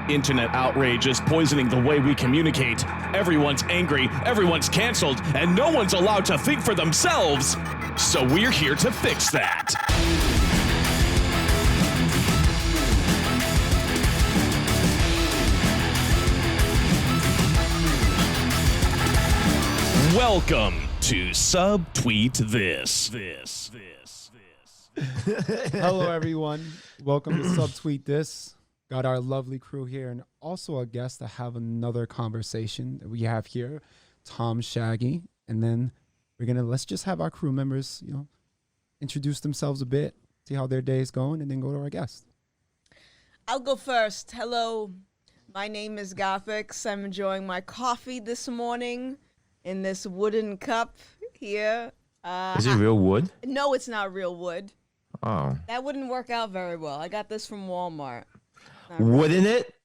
Internet outrage is poisoning the way we communicate. Everyone's angry, everyone's canceled, and no one's allowed to think for themselves. So we're here to fix that. Welcome to Subtweet THIS. Hello, everyone. Welcome to Subtweet THIS. Got our lovely crew here and also a guest to have another conversation that we have here, Tom Shaggy. And then let's just have our crew members, introduce themselves a bit, see how their day is going, and then go to our guest. I'll go first. Hello, my name is Gothix. I'm enjoying my coffee this morning in this wooden cup here. Is it real wood? No, it's not real wood. Oh. That wouldn't work out very well. I got this from Walmart. Wouldn't it?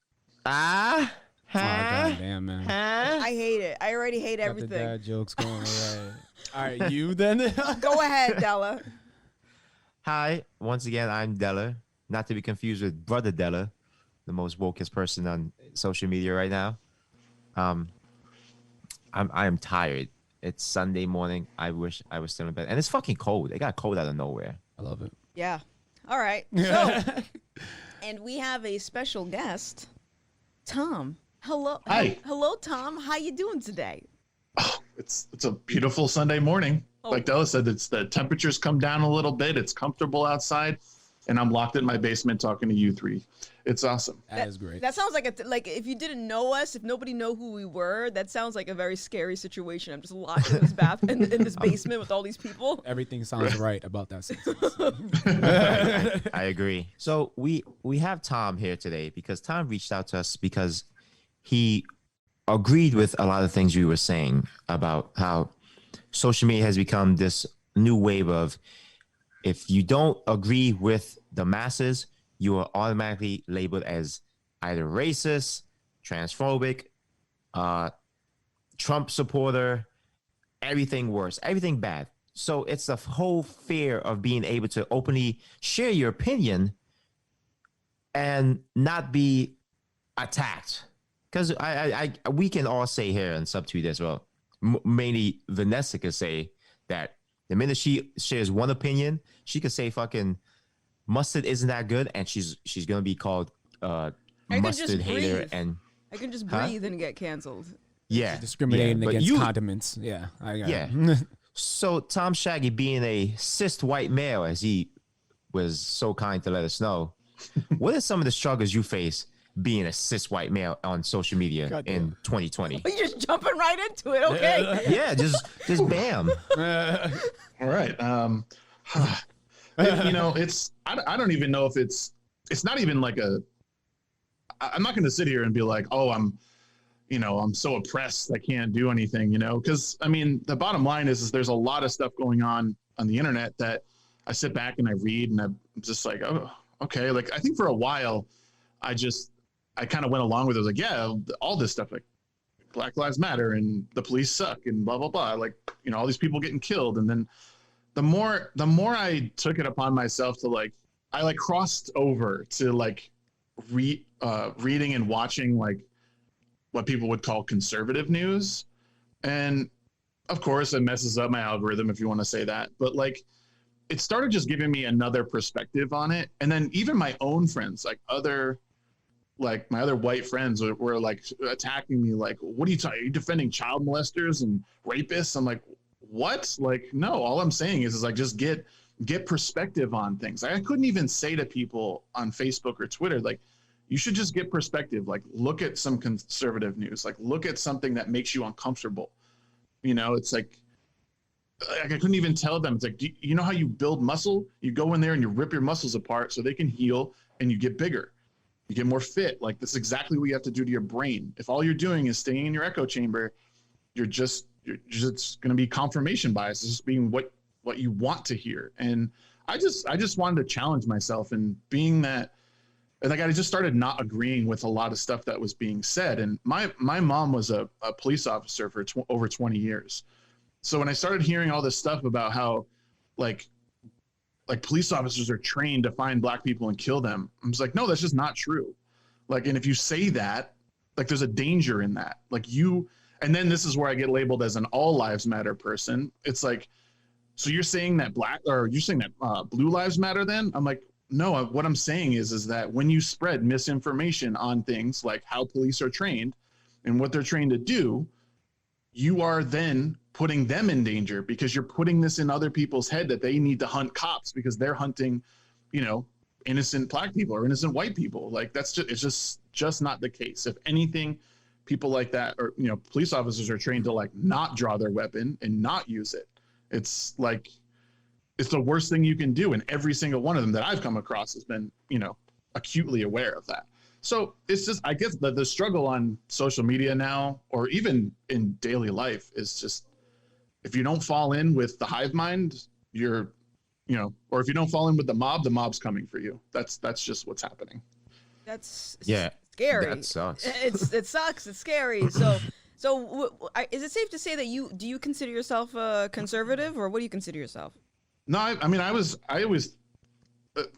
Oh, goddamn, man. I hate it. I already hate Got everything. the dad jokes going. All right, you then. Go ahead, Dela. Hi, once again, I'm Dela. Not to be confused with Brother Dela, the most wokest person on social media right now. I am tired. It's Sunday morning. I wish I was still in bed. And it's fucking cold. It got cold out of nowhere. I love it. Yeah. All right. So, and we have a special guest, Tom. Hello. Hi. Hello, Tom. How you doing today? Oh, it's a beautiful Sunday morning. Oh. Like Della said, the temperatures come down a little bit. It's comfortable outside, and I'm locked in my basement talking to you three. It's awesome. That is great. That sounds like like if you didn't know us, if nobody know who we were, that sounds like a very scary situation. I'm just locked in this in this basement with all these people. Everything sounds right about that sentence. I agree. So we have Tom here today because Tom reached out to us because he agreed with a lot of things we were saying about how social media has become this new wave of if you don't agree with the masses, you are automatically labeled as either racist, transphobic, Trump supporter, everything worse, everything bad. So it's the whole fear of being able to openly share your opinion and not be attacked. Because we can all say here in Subtweet as well, mainly Vanessa could say that the minute she shares one opinion, she could say fucking mustard isn't that good, and she's gonna be called mustard hater. And I can just breathe and get canceled. Yeah, Discriminating against condiments. Yeah, I got it. So Tom Shaggy, being a cis white male, as he was so kind to let us know, what are some of the struggles you face being a cis white male on social media in 2020? You're just jumping right into it, okay? Yeah, just bam. All right. It's I don't even know if it's not even like I'm not going to sit here and be like, oh, I'm so oppressed I can't do anything, because I mean the bottom line is there's a lot of stuff going on the internet that I sit back and I read and I'm just like, oh, okay. Like I think for a while I kind of went along with it. I was like, yeah, all this stuff like Black Lives Matter and the police suck and blah blah blah, like all these people getting killed. And then the more I took it upon myself to I crossed over to reading and watching what people would call conservative news. And of course it messes up my algorithm, if you want to say that, but it started just giving me another perspective on it. And then even my own friends, my other white friends were attacking me, what are you talking? Are you defending child molesters and rapists? I'm like, what? No, all I'm saying is just get perspective on things. I couldn't even say to people on Facebook or Twitter, you should just get perspective. Look at some conservative news. Look at something that makes you uncomfortable. It's I couldn't even tell them. It's you know how you build muscle? You go in there and you rip your muscles apart so they can heal and you get bigger. You get more fit. That's exactly what you have to do to your brain. If all you're doing is staying in your echo chamber, you're just going to be confirmation bias. It's just being what you want to hear. And I just wanted to challenge myself, and being that, and I just started not agreeing with a lot of stuff that was being said. And my mom was a police officer for over 20 years. So when I started hearing all this stuff about how police officers are trained to find black people and kill them, I was like, no, that's just not true. Like, and if you say that, like, there's a danger in that. Like and then this is where I get labeled as an all lives matter person. It's like, so you're saying that you're saying that blue lives matter then? I'm like, no, what I'm saying is that when you spread misinformation on things like how police are trained and what they're trained to do, you are then putting them in danger because you're putting this in other people's head that they need to hunt cops because they're hunting, innocent black people or innocent white people. Like, it's just not the case. If anything, people like that, or, police officers are trained to like not draw their weapon and not use it. It's like, it's the worst thing you can do. And every single one of them that I've come across has been, acutely aware of that. So it's just, I guess the struggle on social media now, or even in daily life, is just, if you don't fall in with the hive mind, you're, or if you don't fall in with the mob's coming for you. That's just what's happening. That's scary. That sucks. It sucks. It's scary. So is it safe to say that do you consider yourself a conservative, or what do you consider yourself? No, I always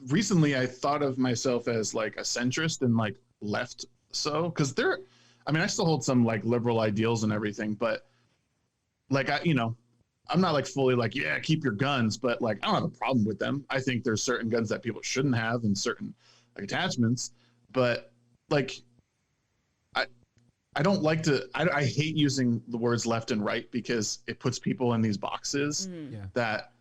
recently I thought of myself as like a centrist and like left. So, because I still hold some like liberal ideals and everything, but like I'm not like fully like, yeah, keep your guns, but like I don't have a problem with them. I think there's certain guns that people shouldn't have and certain like attachments, but like I don't like to. I hate using the words left and right because it puts people in these boxes that.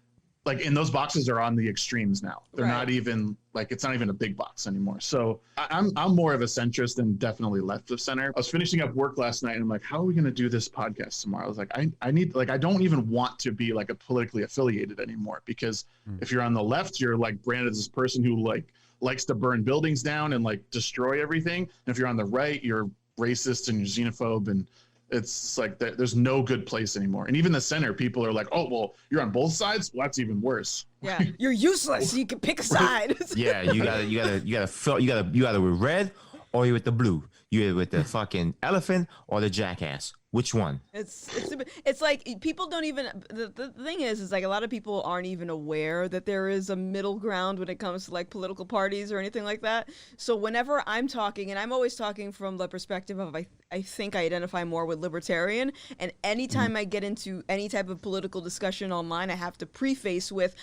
Like, and those boxes are on the extremes now. They're not even like, it's not even a big box anymore. So I'm more of a centrist and definitely left of center. I was finishing up work last night and I'm like, how are we going to do this podcast tomorrow? I was like, I need, like, I don't even want to be like a politically affiliated anymore, because if you're on the left, you're like branded as this person who like likes to burn buildings down and like destroy everything. And if you're on the right, you're racist and you're xenophobe, and it's like there's no good place anymore. And even the center, people are like, oh, well, you're on both sides. Well, that's even worse. Yeah, you're useless. You can pick a side. Yeah, you gotta with red or you with the blue. You either with the fucking elephant or the jackass. Which one? It's like people don't even. The thing is like a lot of people aren't even aware that there is a middle ground when it comes to like political parties or anything like that. So whenever I'm talking, and I'm always talking from the perspective of I think I identify more with libertarian, and anytime I get into any type of political discussion online, I have to preface with,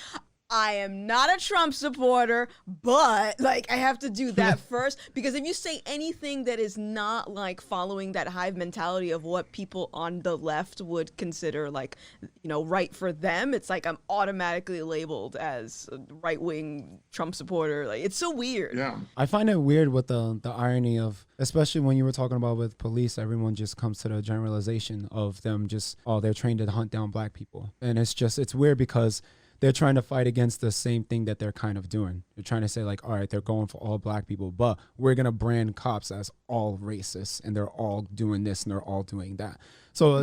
I am not a Trump supporter, but like I have to do that first, because if you say anything that is not like following that hive mentality of what people on the left would consider like, right for them, it's like I'm automatically labeled as a right-wing Trump supporter. Like, it's so weird. Yeah. I find it weird with the irony of, especially when you were talking about with police, everyone just comes to the generalization of them just, oh, they're trained to hunt down black people. And it's weird because they're trying to fight against the same thing that they're kind of doing. They're trying to say like, all right, they're going for all black people, but we're going to brand cops as all racist and they're all doing this and they're all doing that. So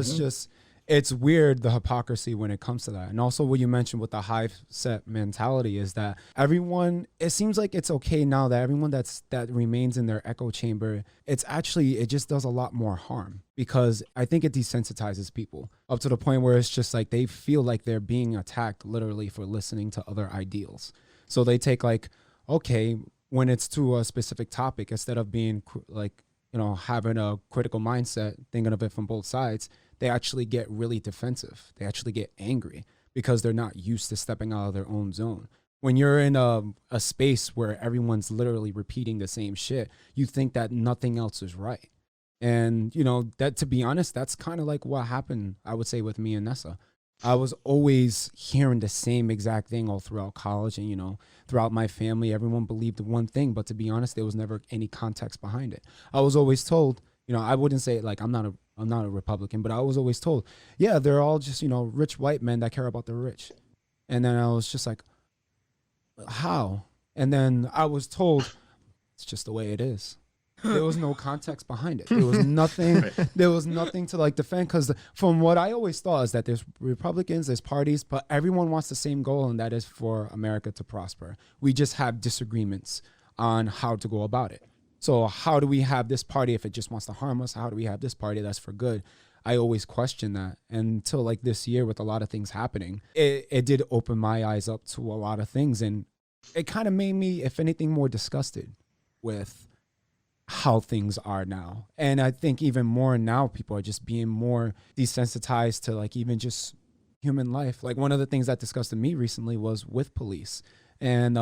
it's weird, the hypocrisy when it comes to that. And also what you mentioned with the hive set mentality is that it seems like it's okay now that everyone that remains in their echo chamber, it just does a lot more harm, because I think it desensitizes people up to the point where it's just like they feel like they're being attacked literally for listening to other ideals. So they take like, okay, when it's to a specific topic, instead of being like, having a critical mindset, thinking of it from both sides, they actually get really defensive. They actually get angry because they're not used to stepping out of their own zone. When you're in a space where everyone's literally repeating the same shit, you think that nothing else is right. And, that, to be honest, that's kind of like what happened, I would say, with me and Nessa. I was always hearing the same exact thing all throughout college and, throughout my family. Everyone believed one thing, but to be honest, there was never any context behind it. I was always told, I wouldn't say like I'm not a Republican, but I was always told, yeah, they're all just, rich white men that care about the rich. And then I was just like, how? And then I was told, it's just the way it is. There was no context behind it. There was nothing. There was nothing to like defend, because from what I always thought is that there's Republicans, there's parties, but everyone wants the same goal, and that is for America to prosper. We just have disagreements on how to go about it. So how do we have this party if it just wants to harm us? How do we have this party that's for good? I always question that, until like this year with a lot of things happening, it did open my eyes up to a lot of things, and it kind of made me, if anything, more disgusted with how things are now. And I think even more now, people are just being more desensitized to like even just human life. Like one of the things that disgusted me recently was with police. And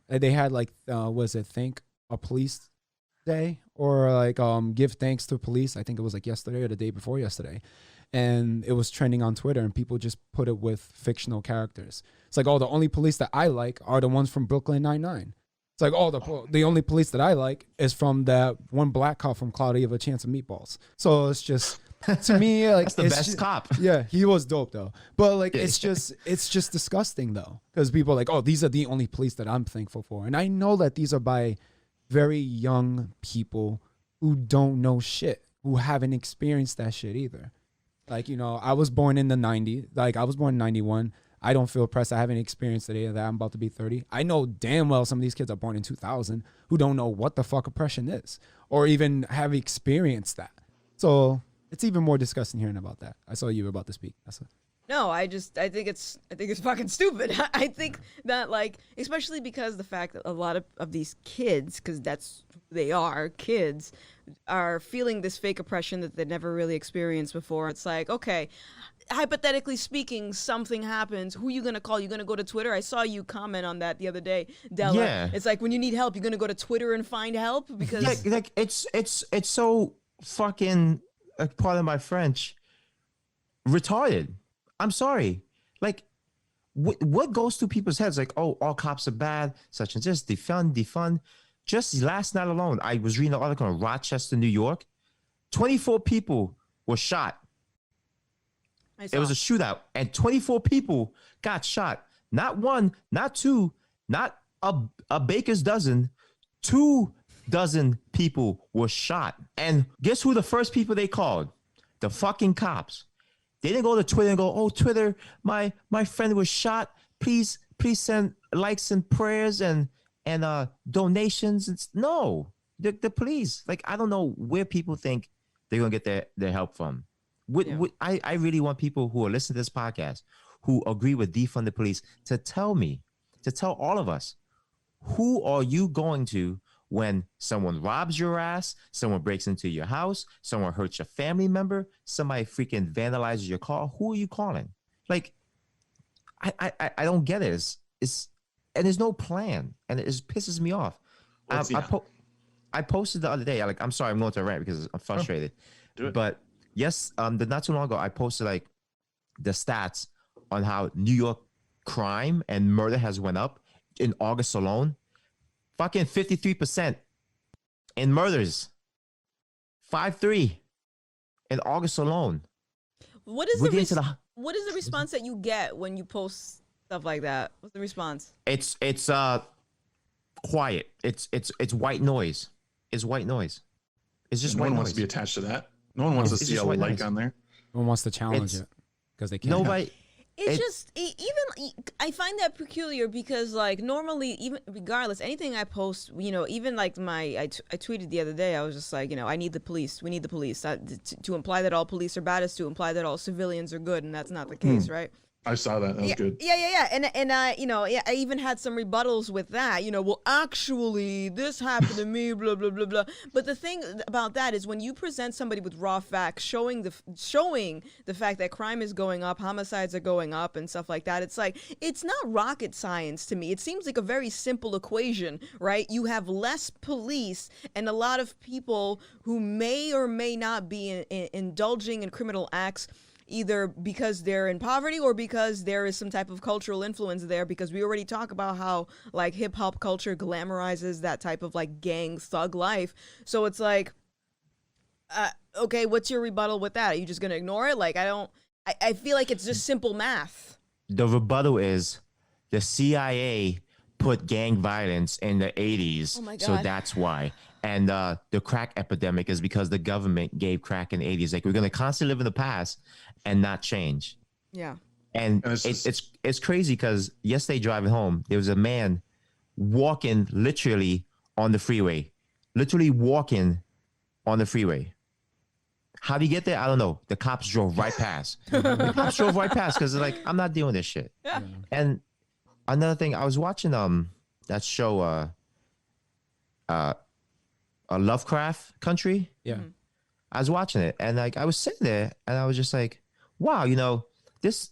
they had like, was it Thank a Police Day or like give thanks to police. I think it was like yesterday or the day before yesterday. And it was trending on Twitter and people just put it with fictional characters. It's like, oh, the only police that I like are the ones from Brooklyn Nine-Nine. It's like, oh, the only police that I like is from that one black cop from Cloudy of a Chance of Meatballs. So it's just, to me, like, That's the best cop. Yeah, he was dope though. But like, it's just disgusting though. Because people are like, oh, these are the only police that I'm thankful for. And I know that these are by very young people who don't know shit, who haven't experienced that shit either. Like, you know, I was born in the 90s. Like, I was born in 91. I don't feel oppressed. I haven't experienced any of that. I'm about to be 30. I know damn well some of these kids are born in 2000 who don't know what the fuck oppression is or even have experienced that. So it's even more disgusting hearing about that. I saw you were about to speak. No, I think it's fucking stupid. I think that, like, especially because the fact that a lot of these kids, because that's who they are, kids, are feeling this fake oppression that they never really experienced before. It's like, okay, hypothetically speaking, something happens. Who are you going to call? You're going to go to Twitter? I saw you comment on that the other day, Dela. Yeah. It's like, when you need help, you're going to go to Twitter and find help? Because like it's so fucking, pardon my French, retarded. I'm sorry. Like, what goes through people's heads? Like, oh, all cops are bad, such and just defund. Just last night alone, I was reading an article in Rochester, New York. 24 people were shot. It was a shootout, and 24 people got shot. Not one, not two, not a baker's dozen. 24 people were shot. And guess who the first people they called? The fucking cops. They didn't go to Twitter and go, oh, Twitter, my friend was shot. Please send likes and prayers and donations. No, the police. Like, I don't know where people think they're going to get their help from. I really want people who are listening to this podcast who agree with defund the police to tell all of us, who are you going to when someone robs your ass, someone breaks into your house, someone hurts your family member, somebody freaking vandalizes your car? Who are you calling? Like, I don't get it. And there's no plan, and it just pisses me off. I posted the other day. I'm sorry, I'm going to rant because I'm frustrated. Do it. But yes, not too long ago, I posted like the stats on how New York crime and murder has went up in August alone. Fucking 53% in murders. 5-3 in August alone. what is the response that you get when you post stuff like that? What's the response? It's quiet. It's white noise. It's white noise. It's just no white one noise. wants to be attached to that. No one wants to see a like on there. No one wants to challenge it because they can't. Nobody. It's just even I find that peculiar because, like, normally, even regardless, anything I post, you know, even like I tweeted the other day, I was just like, you know, I need the police. We need the police. To imply that all police are bad is to imply that all civilians are good, and that's not the case, right? I saw that. That was good. Yeah. And you know, I even had some rebuttals with that. You know, well, actually, this happened to me, blah blah blah blah. But the thing about that is when you present somebody with raw facts, showing the fact that crime is going up, homicides are going up, and stuff like that. It's like, it's not rocket science to me. It seems like a very simple equation, right? You have less police and a lot of people who may or may not be indulging in criminal acts, either because they're in poverty or because there is some type of cultural influence there, because we already talk about how, like, hip hop culture glamorizes that type of, like, gang thug life. So it's like, okay, what's your rebuttal with that? Are you just going to ignore it? Like, I feel like it's just simple math. The rebuttal is the CIA put gang violence in the 80s. Oh my God. So that's why. And the crack epidemic is because the government gave crack in the 80s. Like, we're going to constantly live in the past and not change. Yeah. And it's crazy because yesterday driving home, there was a man walking literally on the freeway. Literally walking on the freeway. How did he get there? I don't know. The cops drove right past. The cops drove right past because they're like, I'm not doing this shit. Yeah. And another thing, I was watching that show Lovecraft Country. Yeah. I was watching it, and like I was sitting there, and I was just like, wow, this,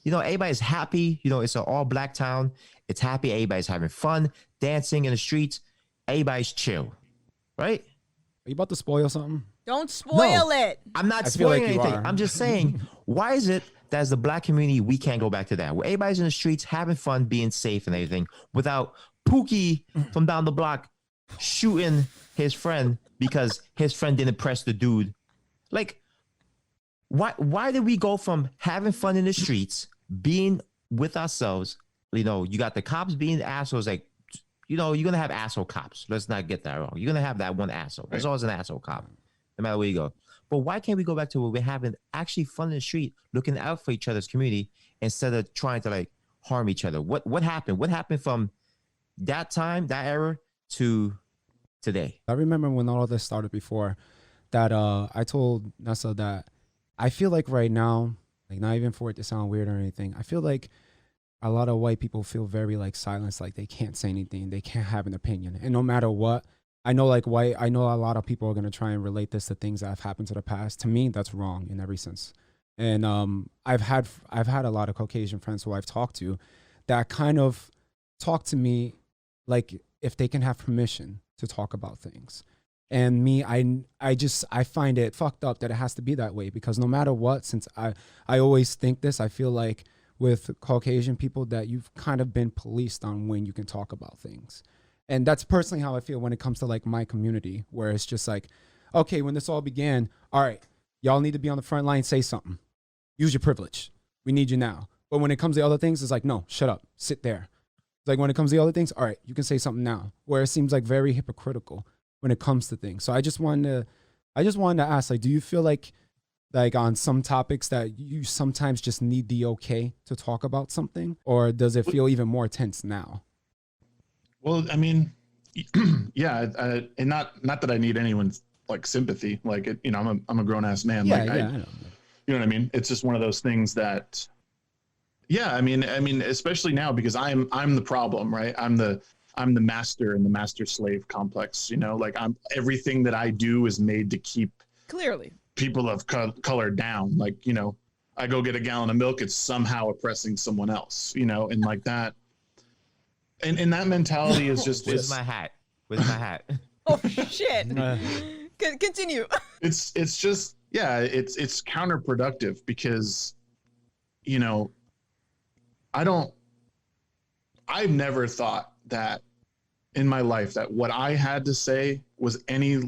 everybody's happy. It's an all black town. It's happy. Everybody's having fun, dancing in the streets. Everybody's chill, right? Are you about to spoil something? Don't spoil it. I'm not I feel spoiling like you anything. are. I'm just saying, why is it that as the black community, we can't go back to that? Where everybody's in the streets having fun, being safe and everything, without Pookie from down the block shooting his friend because his friend didn't press the dude. Like, why did we go from having fun in the streets, being with ourselves? You got the cops being assholes. Like, you're going to have asshole cops. Let's not get that wrong. You're going to have that one asshole. There's always an asshole cop, no matter where you go. But why can't we go back to where we're having actually fun in the street, looking out for each other's community instead of trying to like harm each other? What happened? What happened from that time, that era, to today? I remember when all of this started before that I told Nessa that I feel like right now, like not even for it to sound weird or anything, I feel like a lot of white people feel very like silenced, like they can't say anything, they can't have an opinion. And no matter what, I know a lot of people are going to try and relate this to things that have happened to the past. To me, that's wrong in every sense. And I've had a lot of Caucasian friends who I've talked to that kind of talk to me like if they can have permission to talk about things. And me, I find it fucked up that it has to be that way, because no matter what, since I always think this, I feel like with Caucasian people that you've kind of been policed on when you can talk about things. And that's personally how I feel when it comes to like my community, where it's just like, okay, when this all began, all right, y'all need to be on the front line, say something, use your privilege. We need you now. But when it comes to other things, it's like, no, shut up, sit there. It's like when it comes to the other things, all right, you can say something now, where it seems like very hypocritical when it comes to things. So I just wanted to ask, like, do you feel like on some topics that you sometimes just need the okay to talk about something, or does it feel even more tense now? Well, I mean, yeah, and not that I need anyone's like sympathy. Like, I'm a grown ass man. Yeah, like, I know. You know what I mean? It's just one of those things that, yeah, I mean, especially now, because I'm the problem, right? I'm the master in the master slave complex. Like everything that I do is made to keep Clearly people of color down. Like, I go get a gallon of milk, it's somehow oppressing someone else. And like that. And that mentality is just. Where's my hat? Where's my hat? Oh shit! Continue. It's just, yeah, it's counterproductive because, I've never thought that in my life that what I had to say was any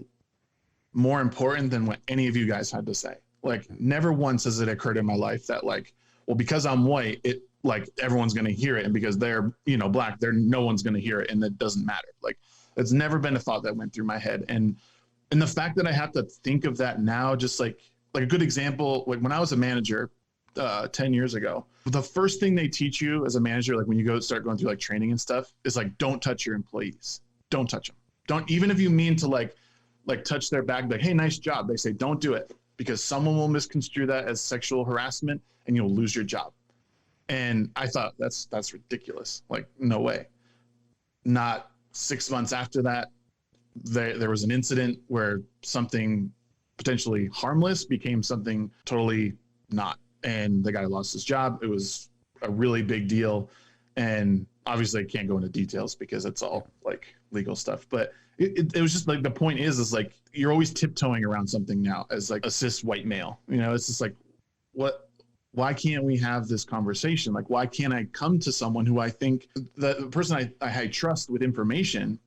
more important than what any of you guys had to say. Like, never once has it occurred in my life that like, well, because I'm white, it like everyone's going to hear it. And because they're, black, no one's going to hear it. And that doesn't matter. Like, it's never been a thought that went through my head. And the fact that I have to think of that now, just like a good example, like when I was a manager 10 years ago, the first thing they teach you as a manager, like when you start going through like training and stuff, is like, don't touch your employees. Don't touch them. Don't, even if you mean to like touch their back, like, hey, nice job. They say, don't do it, because someone will misconstrue that as sexual harassment and you'll lose your job. And I thought that's ridiculous. Like, no way. Not 6 months after that, there was an incident where something potentially harmless became something totally not. And the guy lost his job. It was a really big deal. And obviously I can't go into details because it's all like legal stuff. But it was just like, the point is like, you're always tiptoeing around something now as like a cis white male. It's just like, why can't we have this conversation? Like, why can't I come to someone who I think, the person I trust with information,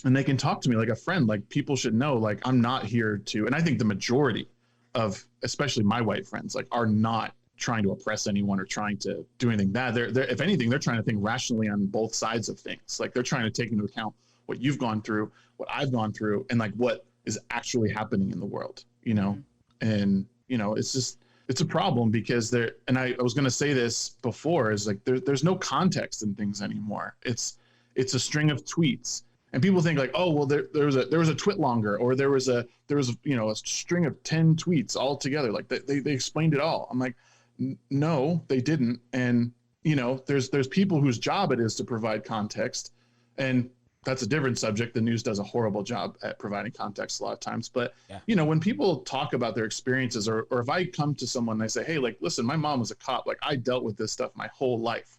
and they can talk to me like a friend? Like, people should know, like, I'm not here to, and I think the majority of, especially my white friends, like, are not trying to oppress anyone or trying to do anything bad. They're if anything, they're trying to think rationally on both sides of things. Like, they're trying to take into account what you've gone through, what I've gone through, and like what is actually happening in the world, and, it's just, it's a problem because and I was going to say this before, is like, there's no context in things anymore. It's a string of tweets. And people think like, oh, well, there was a twit longer, or there was a string of 10 tweets all together. Like they explained it all. I'm like, no, they didn't. And there's people whose job it is to provide context, and that's a different subject. The news does a horrible job at providing context a lot of times. But, Yeah. you know, when people talk about their experiences, or if I come to someone and I say, hey, like, listen, my mom was a cop. Like, I dealt with this stuff my whole life.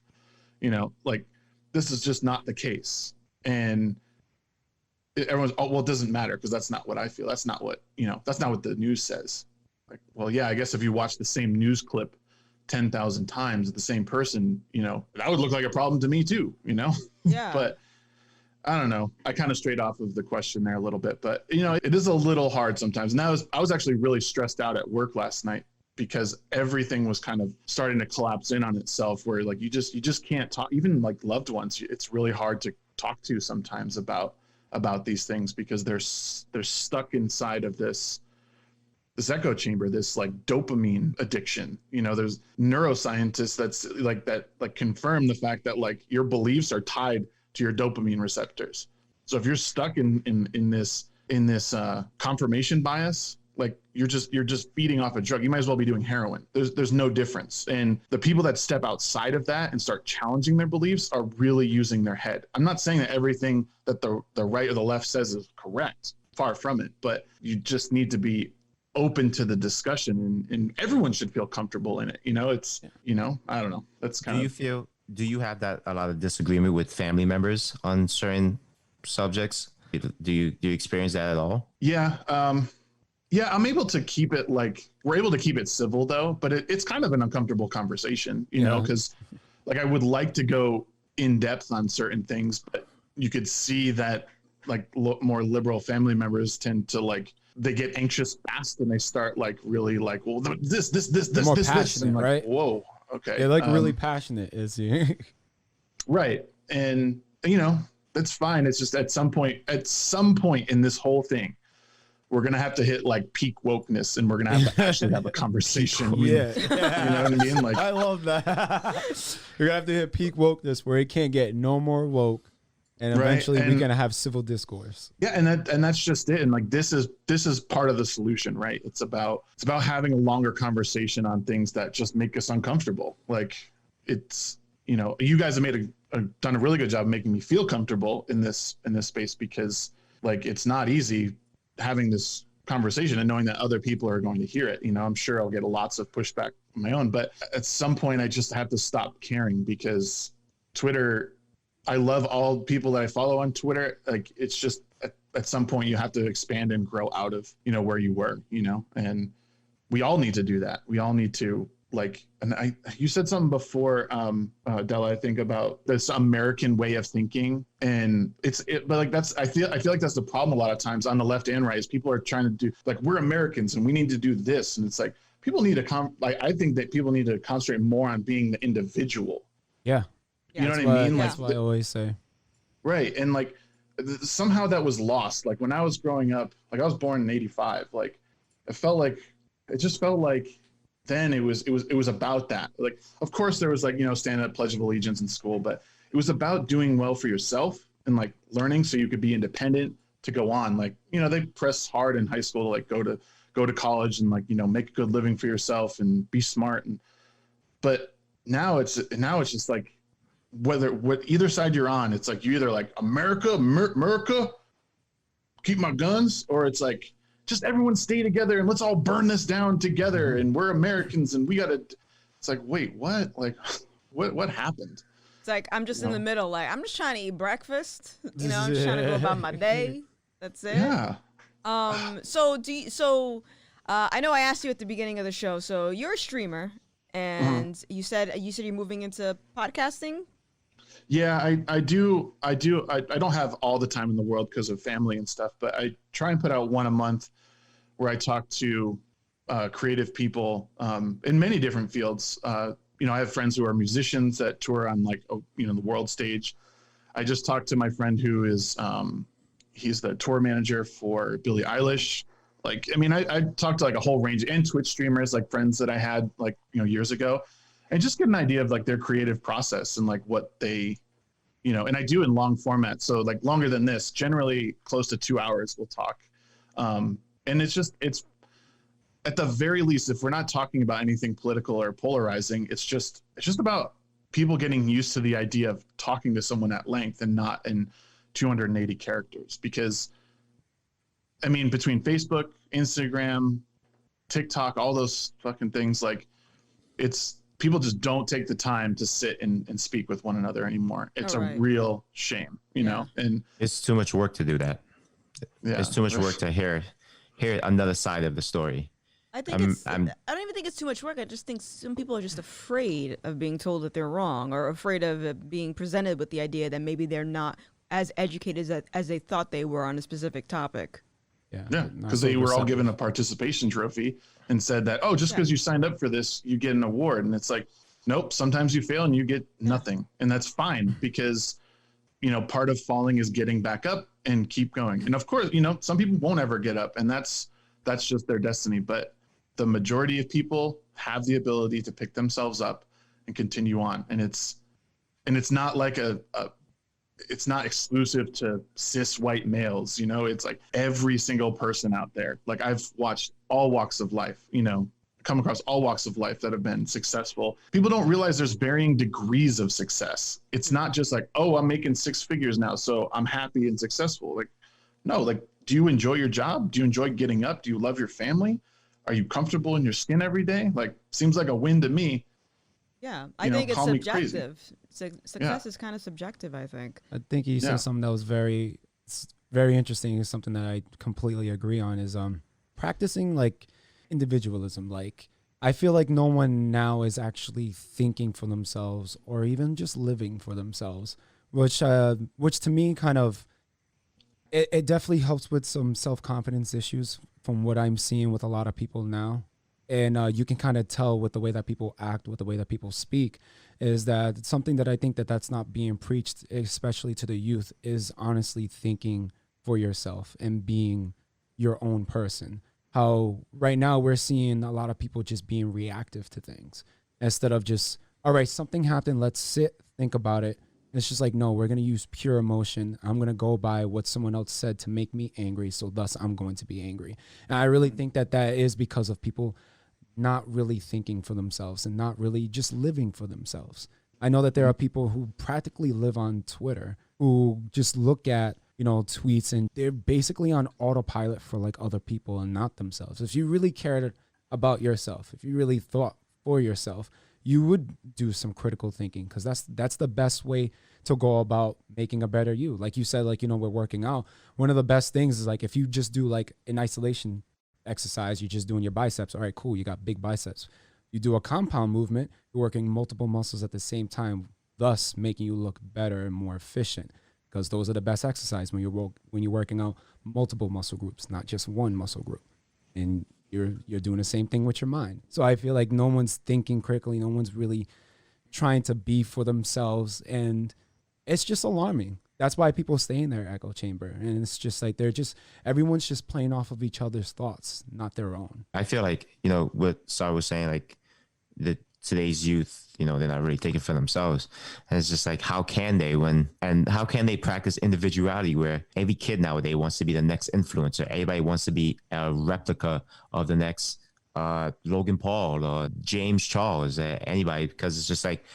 You know, like, this is just not the case. And everyone's, oh, well, it doesn't matter because that's not what I feel. That's not what, you know, that's not what the news says. Like, well, yeah, I guess if you watch the same news clip 10,000 times, the same person, you know, that would look like a problem to me too, you know? Yeah. But I don't know. I kind of strayed off of the question there a little bit, but you know, it is a little hard sometimes. And I was actually really stressed out at work last night because everything was kind of starting to collapse in on itself, where like you just can't talk, even like loved ones. It's really hard to talk to sometimes about these things because they're stuck inside of this echo chamber, this like dopamine addiction. You know, there's neuroscientists that confirm the fact that like your beliefs are tied to your dopamine receptors. So if you're stuck in this confirmation bias, like you're just feeding off a drug. You might as well be doing heroin. There's no difference. And the people that step outside of that and start challenging their beliefs are really using their head. I'm not saying that everything that the right or the left says is correct. Far from it. But you just need to be open to the discussion, and everyone should feel comfortable in it. You know, it's, you know, I don't know. That's kind of. Do you have that a lot of disagreement with family members on certain subjects? Do you experience that at all? Yeah. Yeah, I'm able to keep it we're able to keep it civil though, but it's kind of an uncomfortable conversation, you know, because like I would like to go in depth on certain things, but you could see that like more liberal family members tend to like, they get anxious fast and they start like really like, well, this, more this, passionate, and like, right? Whoa. Okay. They're like really passionate, is he? Right. And you know, that's fine. It's just at some point in this whole thing, we're going to have to hit like peak wokeness, and we're going to have to actually have a conversation. Yeah. You know what I mean? Like, I love that. We're going to have to hit peak wokeness where it can't get no more woke. And eventually we're going to have civil discourse. Yeah. And that's just it. And like, this is part of the solution, right? It's about having a longer conversation on things that just make us uncomfortable. Like it's, you know, you guys have done a really good job of making me feel comfortable in this space, because like, it's not easy having this conversation and knowing that other people are going to hear it. You know, I'm sure I'll get lots of pushback on my own, but at some point I just have to stop caring, because Twitter, I love all people that I follow on Twitter. Like, it's just at some point you have to expand and grow out of, you know, where you were, you know, and we all need to do that. We all need to like, and you said something before, Dela, I think, about this American way of thinking, and but like, I feel like that's the problem a lot of times on the left and right, is people are trying to do like, we're Americans and we need to do this. And it's like, people need to I think that people need to concentrate more on being the individual. Yeah. You know what I mean? That's what I always say. Right. And like somehow that was lost. Like when I was growing up, like I was born in 85, like it just felt like then it was about that. Like, of course there was like, you know, standing up Pledge of Allegiance in school, but it was about doing well for yourself and like learning so you could be independent to go on. Like, you know, they press hard in high school to like go to college and like, you know, make a good living for yourself and be smart. But now it's just like, what either side you're on, it's like you either like America, keep my guns, or it's like just everyone stay together and let's all burn this down together and we're Americans and we gotta. It's like, wait, what? Like, what happened? It's like I'm just in the middle. Like I'm just trying to eat breakfast. You know, I'm just trying to go about my day. That's it. Yeah. So I know I asked you at the beginning of the show. So you're a streamer, and you said you're moving into podcasting. Yeah, I do. I don't have all the time in the world because of family and stuff, but I try and put out one a month where I talk to creative people in many different fields. You know, I have friends who are musicians that tour on like, you know, the world stage. I just talked to my friend who is, he's the tour manager for Billie Eilish. Like, I mean, I talked to like a whole range, and Twitch streamers, like friends that I had like, you know, years ago. And just get an idea of like their creative process and like what they, you know, and I do in long format. So like longer than this, generally close to 2 hours we'll talk. And it's at the very least, if we're not talking about anything political or polarizing, it's just about people getting used to the idea of talking to someone at length and 280 characters. Because I mean, between Facebook, Instagram, TikTok, all those fucking things, like, it's people just don't take the time to sit and speak with one another anymore. It's a real shame, you know. And it's too much work to do that. Yeah, it's too much work to hear another side of the story. I think I don't even think it's too much work. I just think some people are just afraid of being told that they're wrong, or afraid of being presented with the idea that maybe they're not as educated as they thought they were on a specific topic. Yeah, because they were all given a participation trophy and said that, oh, just because you signed up for this, you get an award. And it's like, nope, sometimes you fail and you get nothing. And that's fine, because, you know, part of falling is getting back up and keep going. And of course, you know, some people won't ever get up, and that's just their destiny. But the majority of people have the ability to pick themselves up and continue on. And it's not like it's not exclusive to cis white males, you know. It's like every single person out there. Like, I've watched all walks of life, you know, come across all walks of life that have been successful. People don't realize there's varying degrees of success. It's not just like, oh, I'm making 6 figures now, so I'm happy and successful. Like, no, like, do you enjoy your job? Do you enjoy getting up? Do you love your family? Are you comfortable in your skin every day? Like, seems like a win to me. Yeah, I think it's subjective. Success is kind of subjective, I think. I think you said something that was very interesting. Is something that I completely agree on, is practicing like individualism. Like, I feel like no one now is actually thinking for themselves, or even just living for themselves, which to me kind of, it definitely helps with some self-confidence issues from what I'm seeing with a lot of people now. And you can kind of tell with the way that people act, with the way that people speak, is that it's something that I think that's not being preached, especially to the youth, is honestly thinking for yourself and being your own person. How right now we're seeing a lot of people just being reactive to things instead of just, all right, something happened, let's sit, think about it. It's just like, no, we're going to use pure emotion. I'm going to go by what someone else said to make me angry, so thus I'm going to be angry. And I really think that is because of people not really thinking for themselves and not really just living for themselves. I know that there are people who practically live on Twitter who just look at, you know, tweets, and they're basically on autopilot for like other people and not themselves. If you really cared about yourself, if you really thought for yourself, you would do some critical thinking, because that's the best way to go about making a better you. Like you said, like, you know, we're working out. One of the best things is like, if you just do like an isolation exercise, you're just doing your biceps. All right, cool. You got big biceps. You do a compound movement, you're working multiple muscles at the same time, thus making you look better and more efficient, because those are the best exercise when you're working out multiple muscle groups, not just one muscle group. And you're doing the same thing with your mind. So I feel like no one's thinking critically. No one's really trying to be for themselves. And it's just alarming. That's why people stay in their echo chamber. And it's just like, everyone's just playing off of each other's thoughts, not their own. I feel like, you know, what Sar was saying, like today's youth, you know, they're not really thinking for themselves. And it's just like, how can they how can they practice individuality, where every kid nowadays wants to be the next influencer? Everybody wants to be a replica of the next Logan Paul or James Charles, anybody, because it's just like,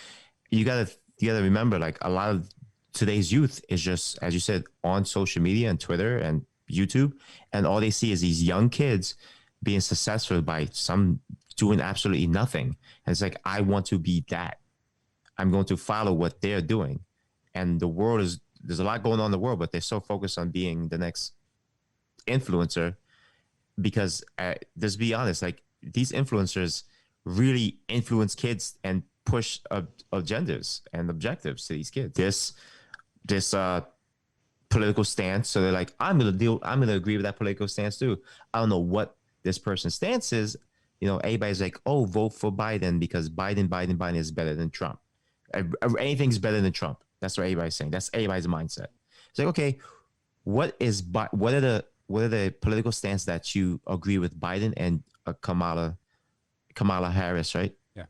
you gotta remember, like, a lot of today's youth is just, as you said, on social media and Twitter and YouTube, and all they see is these young kids being successful by some doing absolutely nothing. And it's like, I want to be that. I'm going to follow what they're doing. And there's a lot going on in the world, but they're so focused on being the next influencer, because let's be honest, like, these influencers really influence kids and push agendas and objectives to these kids. This political stance. So they're like, I'm going to agree with that political stance too. I don't know what this person's stance is. You know, everybody's like, oh, vote for Biden because Biden is better than Trump. Anything's better than Trump. That's what everybody's saying. That's everybody's mindset. It's like, okay, what are the political stance that you agree with Biden and Kamala Harris, right? Yeah.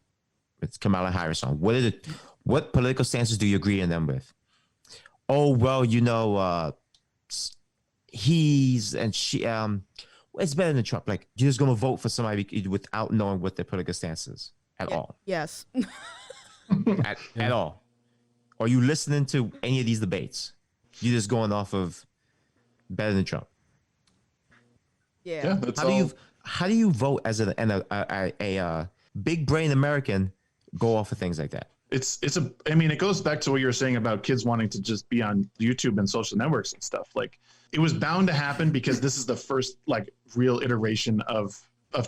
It's Kamala Harris on. What political stances do you agree on them with? Oh, well, you know, he's and she, it's better than Trump. Like, you're just going to vote for somebody without knowing what their political stance is at all. Yes. at all. Are you listening to any of these debates? You're just going off of better than Trump. Yeah. Yeah, that's How do all. you how do you vote as a big brain American go off of things like that? I mean, it goes back to what you were saying about kids wanting to just be on YouTube and social networks and stuff. Like, it was bound to happen because this is the first like real iteration of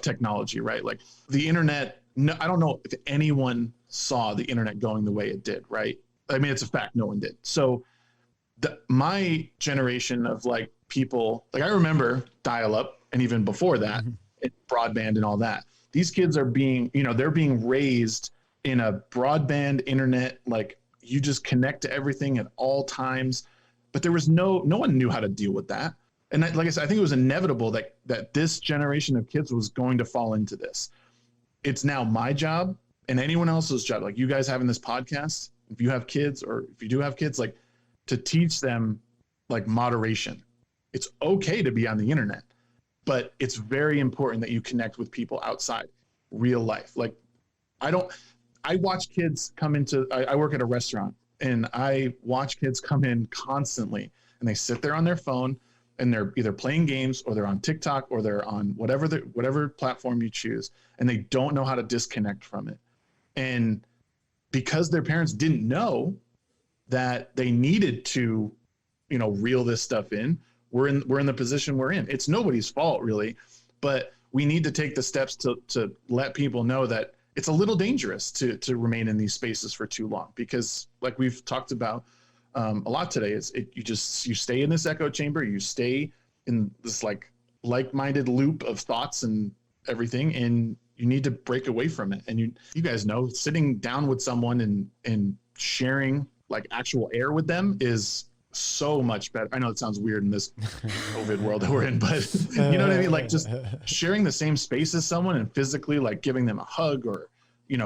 technology, right? Like the internet. No, I don't know if anyone saw the internet going the way it did, right? I mean, it's a fact, no one did. So my generation of like people, like I remember dial up, and even before that, broadband and all that. These kids are being, they're being raised in a broadband internet, like you just connect to everything at all times. But there was no one knew how to deal with that. And like I said, I think it was inevitable that this generation of kids was going to fall into this. It's now my job and anyone else's job, like you guys having this podcast, if you have kids or if you do have kids, like to teach them like moderation. It's okay to be on the internet, but it's very important that you connect with people outside real life. Like I watch kids come into, I work at a restaurant and I watch kids come in constantly and they sit there on their phone and they're either playing games or they're on TikTok or they're on whatever platform you choose, and they don't know how to disconnect from it. And because their parents didn't know that they needed to, reel this stuff in, we're in the position we're in. It's nobody's fault really, but we need to take the steps to let people know that it's a little dangerous to remain in these spaces for too long, because like we've talked about a lot today, you stay in this echo chamber, you stay in this like-minded loop of thoughts and everything, and you need to break away from it. And you guys know, sitting down with someone and sharing like actual air with them is so much better. I know it sounds weird in this COVID world that we're in, but you know what I mean? Like just sharing the same space as someone and physically like giving them a hug or,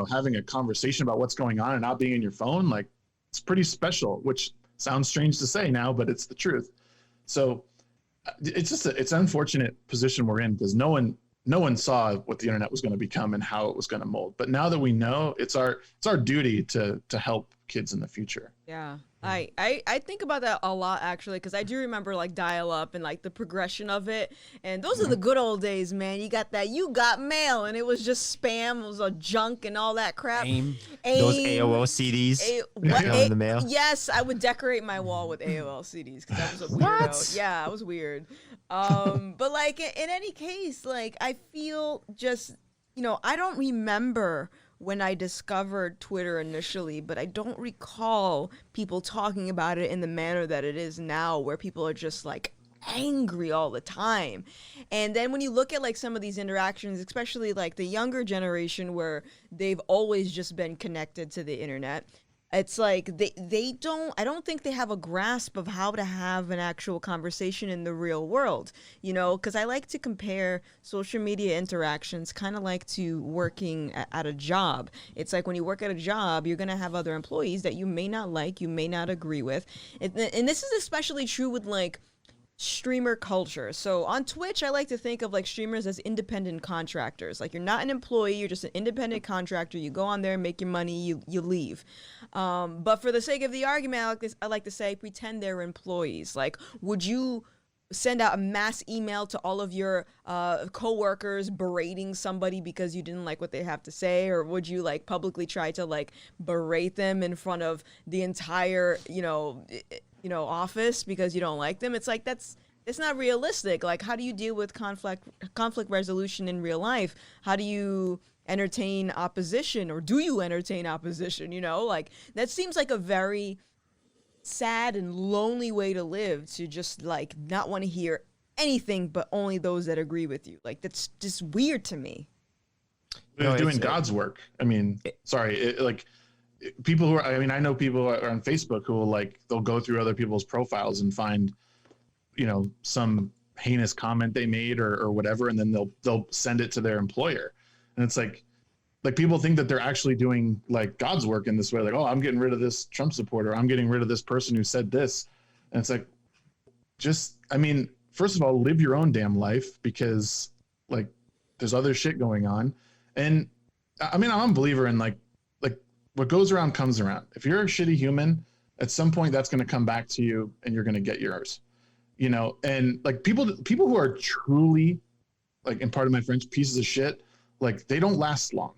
having a conversation about what's going on and not being in your phone. Like it's pretty special, which sounds strange to say now, but it's the truth. So it's just it's an unfortunate position we're in because no one saw what the internet was going to become and how it was going to mold. But now that we know, it's our duty to help kids in the future. Yeah. I think about that a lot actually, because I do remember like dial up and like the progression of it, and those are the good old days, man. You got mail and it was just spam, it was a junk and all that crap. Those AOL CDs in the mail. Yes, I would decorate my wall with AOL CDs because I was a weirdo. What? Yeah, I was weird. But like in any case, like I feel just I don't remember when I discovered Twitter initially, but I don't recall people talking about it in the manner that it is now, where people are just like angry all the time. And then when you look at like some of these interactions, especially like the younger generation where they've always just been connected to the internet, it's like I don't think they have a grasp of how to have an actual conversation in the real world, because I like to compare social media interactions kind of like to working at a job. It's like when you work at a job, you're going to have other employees that you may not like, you may not agree with. And this is especially true with like streamer culture. So on Twitch, I like to think of like streamers as independent contractors. Like you're not an employee, you're just an independent contractor. You go on there, make your money, you leave. But for the sake of the argument, I like to say pretend they're employees. Like, would you send out a mass email to all of your coworkers berating somebody because you didn't like what they have to say, or would you like publicly try to like berate them in front of the entire office because you don't like them? It's like it's not realistic. Like, how do you deal with conflict resolution in real life? How do you entertain opposition, or do you entertain opposition? Like that seems like a very sad and lonely way to live, to just like not want to hear anything but only those that agree with you. Like that's just weird to me. They're doing God's work. I mean, people who are, I know people are on Facebook who will like, they'll go through other people's profiles and find, some heinous comment they made or whatever. And then they'll send it to their employer. And it's like people think that they're actually doing like God's work in this way. Like, oh, I'm getting rid of this Trump supporter. I'm getting rid of this person who said this. And it's like, first of all, live your own damn life, because like there's other shit going on. And I'm a believer in like what goes around comes around. If you're a shitty human, At some point that's going to come back to you and you're going to get yours, you know? And like people who are truly, like, and part of my French, pieces of shit, like they don't last long.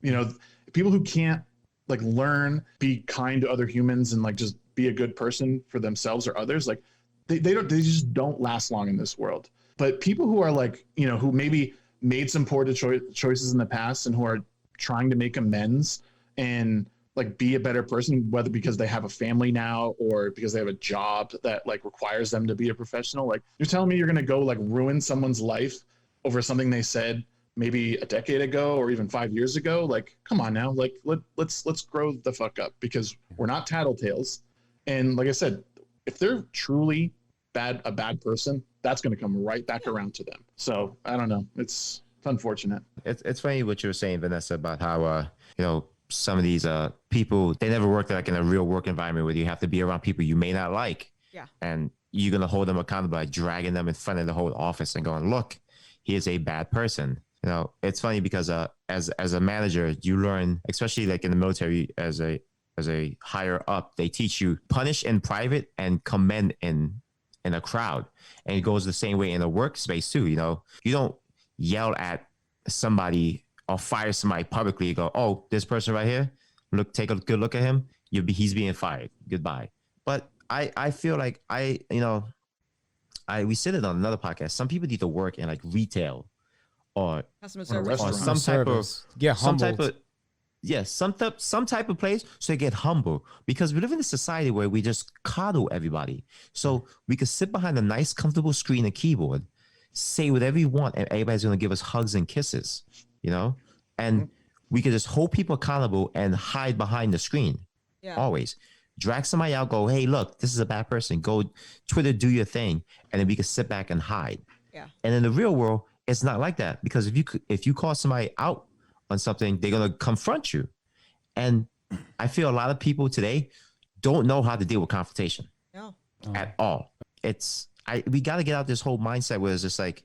You know, people who can't like learn, be kind to other humans and like just be a good person for themselves or others, like they just don't last long in this world. But people who are like, you know, who maybe made some poor choices in the past and who are trying to make amends and like be a better person, whether because they have a family now or because they have a job that like requires them to be a professional. Like, you're telling me you're going to go like ruin someone's life over something they said maybe a decade ago or even 5 years ago? Like, come on now, like let's grow the fuck up, because we're not tattletales. And like I said, if they're truly a bad person, that's going to come right back around to them. So I don't know. It's unfortunate. It's funny what you were saying, Vanessa, about how you know, some of these people, they never worked like in a real work environment where you have to be around people you may not like. Yeah. And you're gonna hold them accountable by dragging them in front of the whole office and going, look, he is a bad person. You know, it's funny because as a manager, you learn, especially like in the military, as a higher up, they teach you punish in private and commend in a crowd. And it goes the same way in a workspace too. You know, you don't yell at somebody or fire somebody publicly. You go, oh, this person right here, look, take a good look at him. He's being fired. Goodbye. But I feel like we said it on another podcast. Some people need to work in like retail or Customer service. service. Or some type of place, so they get humble, because we live in a society where we just coddle everybody. So we could sit behind a nice, comfortable screen and keyboard, say whatever you want, and everybody's going to give us hugs and kisses, you know? And we could just hold people accountable and hide behind the screen. Yeah. Always drag somebody out, go, hey, look, this is a bad person. Go Twitter, do your thing. And then we could sit back and hide. Yeah. And in the real world, it's not like that, because if you call somebody out on something, they're going to confront you. And I feel a lot of people today don't know how to deal with confrontation No. at all. We got to get out this whole mindset where it's just like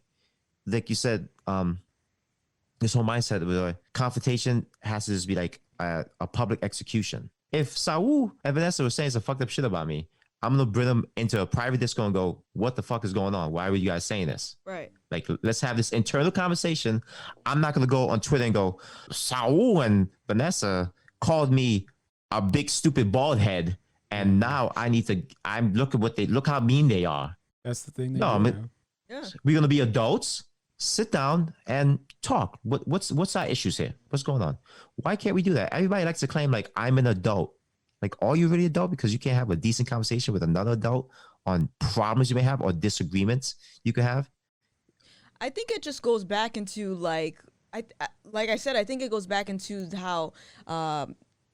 you said, this whole mindset where confrontation has to just be like a public execution. If Saul and Vanessa were saying some fucked up shit about me, I'm going to bring them into a private disco and go, what the fuck is going on? Why were you guys saying this? Right. Like, let's have this internal conversation. I'm not going to go on Twitter and go, Saul and Vanessa called me a big, stupid bald head. And now look how mean they are. That's the thing. Yeah. We're going to be adults, sit down and talk. What's our issues here? What's going on? Why can't we do that? Everybody likes to claim like, I'm an adult. Like, are you really adult because you can't have a decent conversation with another adult on problems you may have or disagreements you could have? I think it just goes back into like I said, I think it goes back into how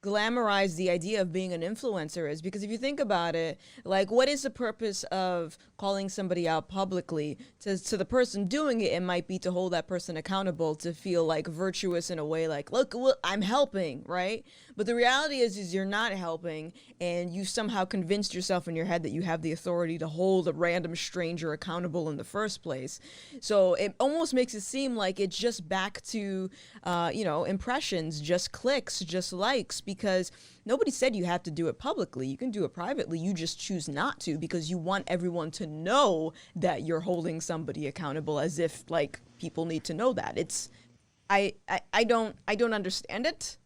glamorized the idea of being an influencer is, because if you think about it, like, what is the purpose of calling somebody out publicly? To the person doing it, it might be to hold that person accountable, to feel like virtuous in a way, like, look, I'm helping, right? But the reality is you're not helping, and you somehow convinced yourself in your head that you have the authority to hold a random stranger accountable in the first place. So it almost makes it seem like it's just back to impressions, just clicks, just likes, because nobody said you have to do it publicly. You can do it privately. You just choose not to, because you want everyone to know that you're holding somebody accountable, as if like people need to know that. I don't understand it.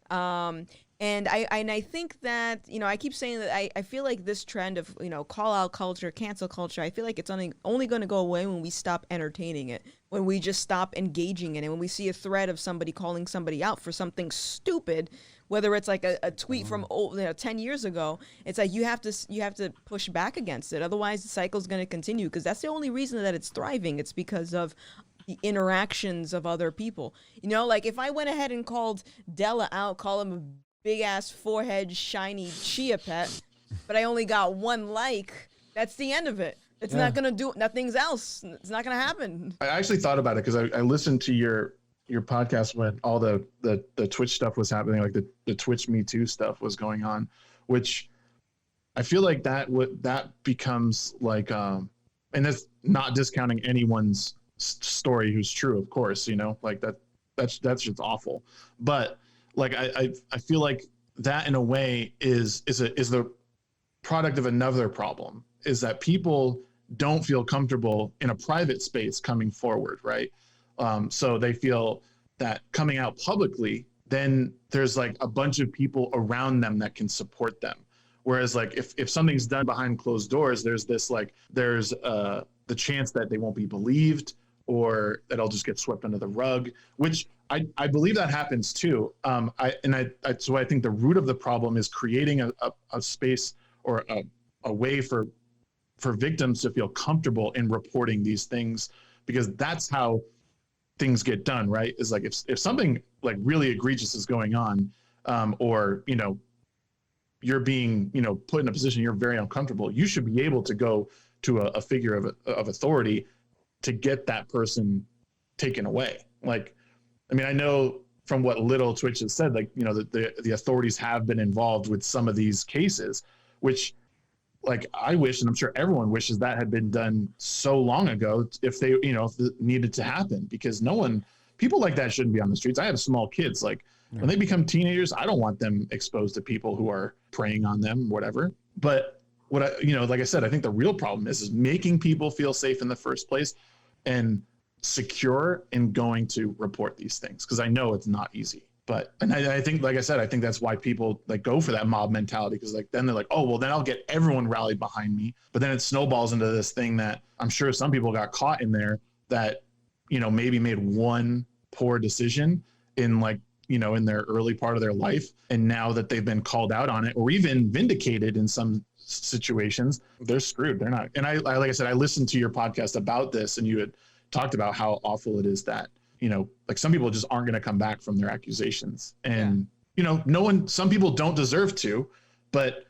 And I think that, I keep saying that I feel like this trend of, call out culture, cancel culture, I feel like it's only going to go away when we stop entertaining it, when we just stop engaging in it, when we see a thread of somebody calling somebody out for something stupid, whether it's like a tweet from 10 years ago. It's like you have to push back against it. Otherwise, the cycle's going to continue, because that's the only reason that it's thriving. It's because of the interactions of other people. Like if I went ahead and called Dela out, call him a big ass forehead, shiny chia pet, but I only got one like, that's the end of it. It's not going to do nothing else. It's not going to happen. I actually thought about it because I listened to your podcast when all the Twitch stuff was happening, like the Twitch Me Too stuff was going on, which I feel like that becomes like, and that's not discounting anyone's story who's true, of course, like that's just awful. But like I feel like that in a way is the product of another problem, is that people don't feel comfortable in a private space coming forward, right? So they feel that coming out publicly, then there's like a bunch of people around them that can support them. Whereas like if something's done behind closed doors, there's the chance that they won't be believed, or that it'll just get swept under the rug, which I believe that happens too. So I think the root of the problem is creating a space or a way for victims to feel comfortable in reporting these things, because that's how things get done, right? Is like if something like really egregious is going on, or you're being put in a position you're very uncomfortable, you should be able to go to a figure of authority to get that person taken away. Like, I mean, I know from what little Twitch has said, like, the authorities have been involved with some of these cases, which, like, I wish, and I'm sure everyone wishes that had been done so long ago, if they, if it needed to happen, because people like that shouldn't be on the streets. I have small kids, like, when they become teenagers, I don't want them exposed to people who are preying on them, whatever. But like I said, I think the real problem is making people feel safe in the first place and secure in going to report these things. Cause I know it's not easy, and I think, like I said, I think that's why people like go for that mob mentality. Cause like, then they're like, oh, well then I'll get everyone rallied behind me. But then it snowballs into this thing that I'm sure some people got caught in there that, maybe made one poor decision in like, in their early part of their life. And now that they've been called out on it, or even vindicated in some situations, they're screwed. They're not. And I like I said, I listened to your podcast about this, and you had talked about how awful it is that, like some people just aren't going to come back from their accusations. And, some people don't deserve to, but,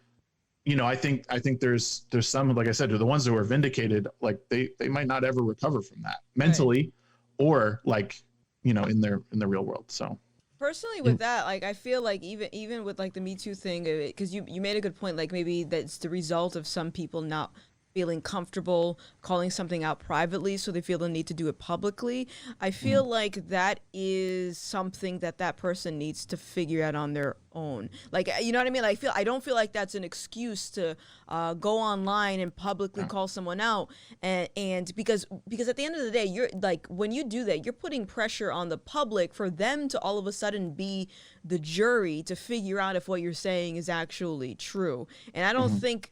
I think there's some, like I said, the ones who are vindicated, like they might not ever recover from that mentally, or like, in the real world. So personally with that, like, I feel like even with like the Me Too thing, because you made a good point, like maybe that's the result of some people not feeling comfortable calling something out privately, so they feel the need to do it publicly. I feel like that is something that person needs to figure out on their own. Like, you know what I mean? I don't feel like that's an excuse to go online and publicly call someone out, and because at the end of the day, you're like, when you do that, you're putting pressure on the public for them to all of a sudden be the jury to figure out if what you're saying is actually true. And I don't think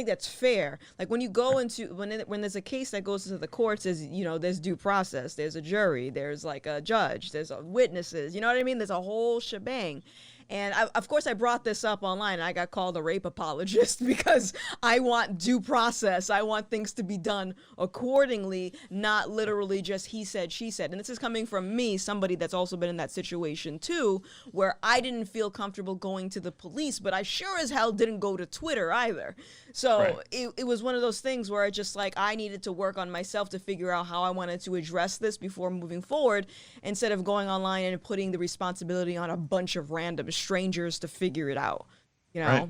that's fair. Like when you go into when there's a case that goes to the courts, there's due process, there's a jury, there's like a judge, there's witnesses. You know what I mean? There's a whole shebang. And of course, I brought this up online. I got called a rape apologist because I want due process. I want things to be done accordingly, not literally just he said, she said. And this is coming from me, somebody that's also been in that situation too, where I didn't feel comfortable going to the police, but I sure as hell didn't go to Twitter either. So it was one of those things where I needed to work on myself to figure out how I wanted to address this before moving forward, instead of going online and putting the responsibility on a bunch of random strangers to figure it out. Right.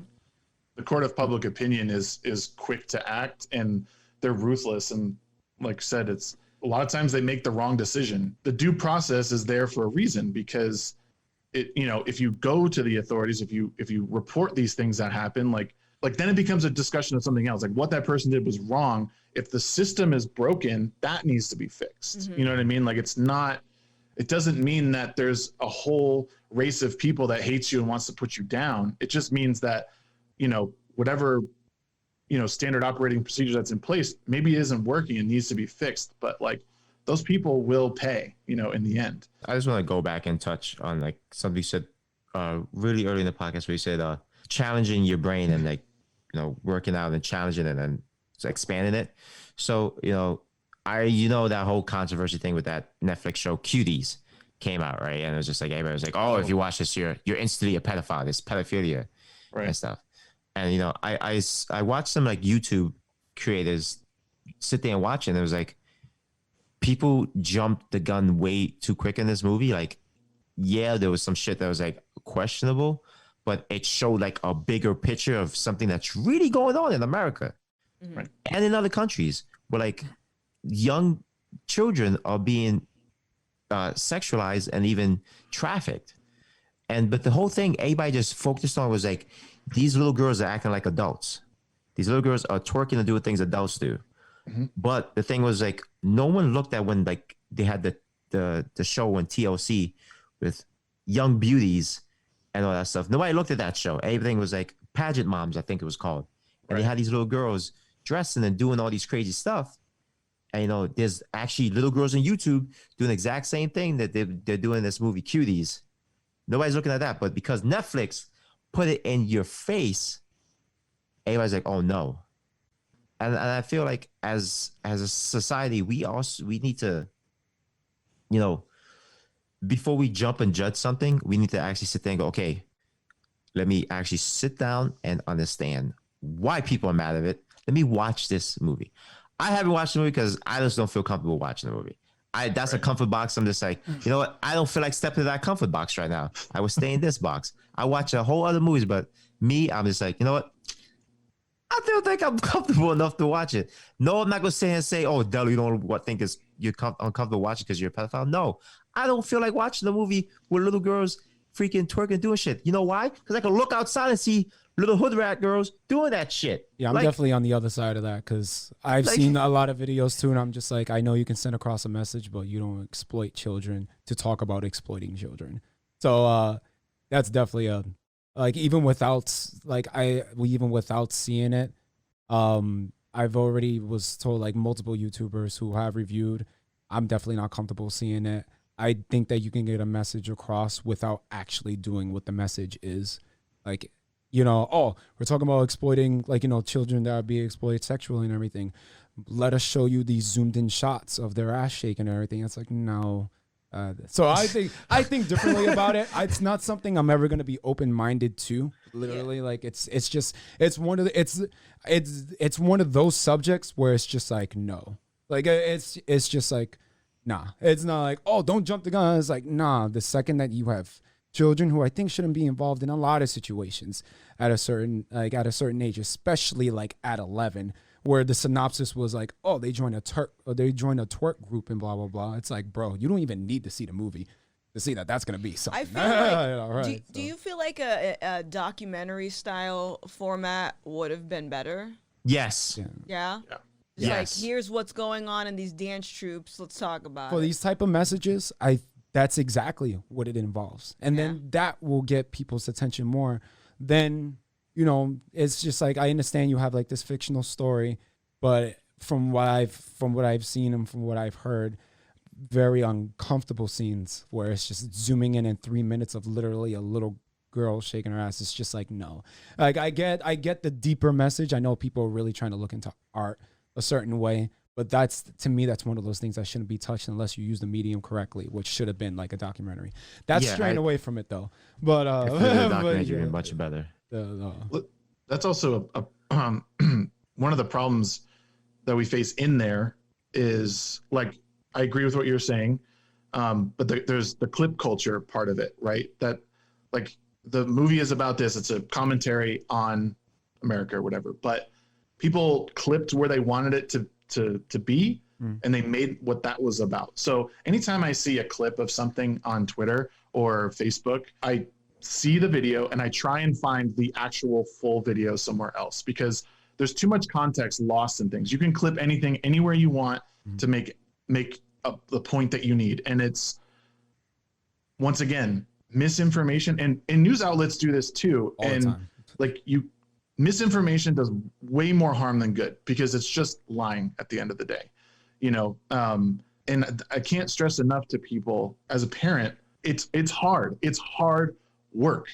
The court of public opinion is quick to act, and they're ruthless. And like I said, it's a lot of times they make the wrong decision. The due process is there for a reason, because if you go to the authorities, if you report these things that happen, like then it becomes a discussion of something else. Like what that person did was wrong. If the system is broken, that needs to be fixed. You know what I mean? Like it doesn't mean that there's a whole race of people that hates you and wants to put you down. It just means that, whatever, standard operating procedure that's in place maybe isn't working and needs to be fixed. But like those people will pay, in the end. I just want to go back and touch on like something you said really early in the podcast, where you said challenging your brain and like, working out and challenging it and expanding it. So, that whole controversy thing with that Netflix show Cuties came out, right? And it was just like, everybody was like, oh, if you watch this, you're instantly a pedophile. It's pedophilia, and stuff. And, I watched some like YouTube creators sit there and watch it, and it was like, people jumped the gun way too quick in this movie. Like, yeah, there was some shit that was like questionable, but it showed like a bigger picture of something that's really going on in America and in other countries, where like young children are being sexualized and even trafficked. But the whole thing, everybody just focused on was like, these little girls are acting like adults. These little girls are twerking and doing things adults do. But the thing was like, no one looked at when like they had the show on TLC with young beauties and all that stuff. Nobody looked at that show. Everything was like pageant moms, I think it was called. And they had these little girls dressing and doing all these crazy stuff. And, you know, there's actually little girls on YouTube doing the exact same thing that they're doing in this movie, Cuties. Nobody's looking at that. But because Netflix put it in your face, everybody's like, oh, no. And I feel like as a society, we need to, you know, before we jump and judge something, we need to actually sit there and go, okay, let me actually sit down and understand why people are mad at it. Let me watch this movie. I haven't watched the movie because I just don't feel comfortable watching the movie. That's a comfort box. I'm just like, you know what? I don't feel like stepping to that comfort box right now. I would stay in this box. I watch a whole other movies, but me, I'm just like, you know what? I don't think I'm comfortable enough to watch it. No, I'm not going to sit and say, oh, Dela, you don't think you're uncomfortable watching because you're a pedophile. No, I don't feel like watching the movie with little girls freaking twerking doing shit. You know why? Because I can look outside and see little hood rat girls doing that shit. Yeah, I'm definitely on the other side of that because I've seen a lot of videos too, and I'm just like, I know you can send across a message, but you don't exploit children to talk about exploiting children. So that's definitely even without seeing it, I've already was told like multiple YouTubers who have reviewed, I'm definitely not comfortable seeing it. I think that you can get a message across without actually doing what the message is. Like, you know, oh, we're talking about exploiting, like, you know, children that are being exploited sexually and everything. Let us show you these zoomed in shots of their ass shaking and everything. It's like, no. So I think differently about it. It's not something I'm ever gonna be open minded to. Literally, like it's one of those subjects where it's just like no, like it's just like nah. It's not like, oh, don't jump the gun. It's like, nah. The second that you have children who I think shouldn't be involved in a lot of situations at a certain age, especially like at 11. Where the synopsis was like, oh, they joined a twerk group and blah, blah, blah. It's like, bro, you don't even need to see the movie to see that that's going to be something. I feel like, do you feel like a documentary style format would have been better? Yes. Yeah? Yes. Like, here's what's going on in these dance troops. Let's talk about For it. these type of messages, that's exactly what it involves. And then that will get people's attention more than... You know, it's just like, I understand you have like this fictional story, but from what I've seen and from what I've heard, very uncomfortable scenes where it's just zooming in 3 minutes of literally a little girl shaking her ass. It's just like, no. Like I get the deeper message. I know people are really trying to look into art a certain way, but to me, that's one of those things that shouldn't be touched unless you use the medium correctly, which should have been like a documentary. That's straying away from it though. But I feel the documentary would much better. That's also one of the problems that we face in there is, like, I agree with what you're saying, but there's the clip culture part of it, right? That, like, the movie is about this. It's a commentary on America or whatever, but people clipped where they wanted it to be, and they made what that was about. So anytime I see a clip of something on Twitter or Facebook, I see the video and I try and find the actual full video somewhere else, because there's too much context lost in things. You can clip anything anywhere you want to make the point that you need. And it's, once again, misinformation, and news outlets do this too. All the time. Like, misinformation does way more harm than good, because it's just lying at the end of the day, you know? And I can't stress enough to people, as a parent, it's hard. It's hard work.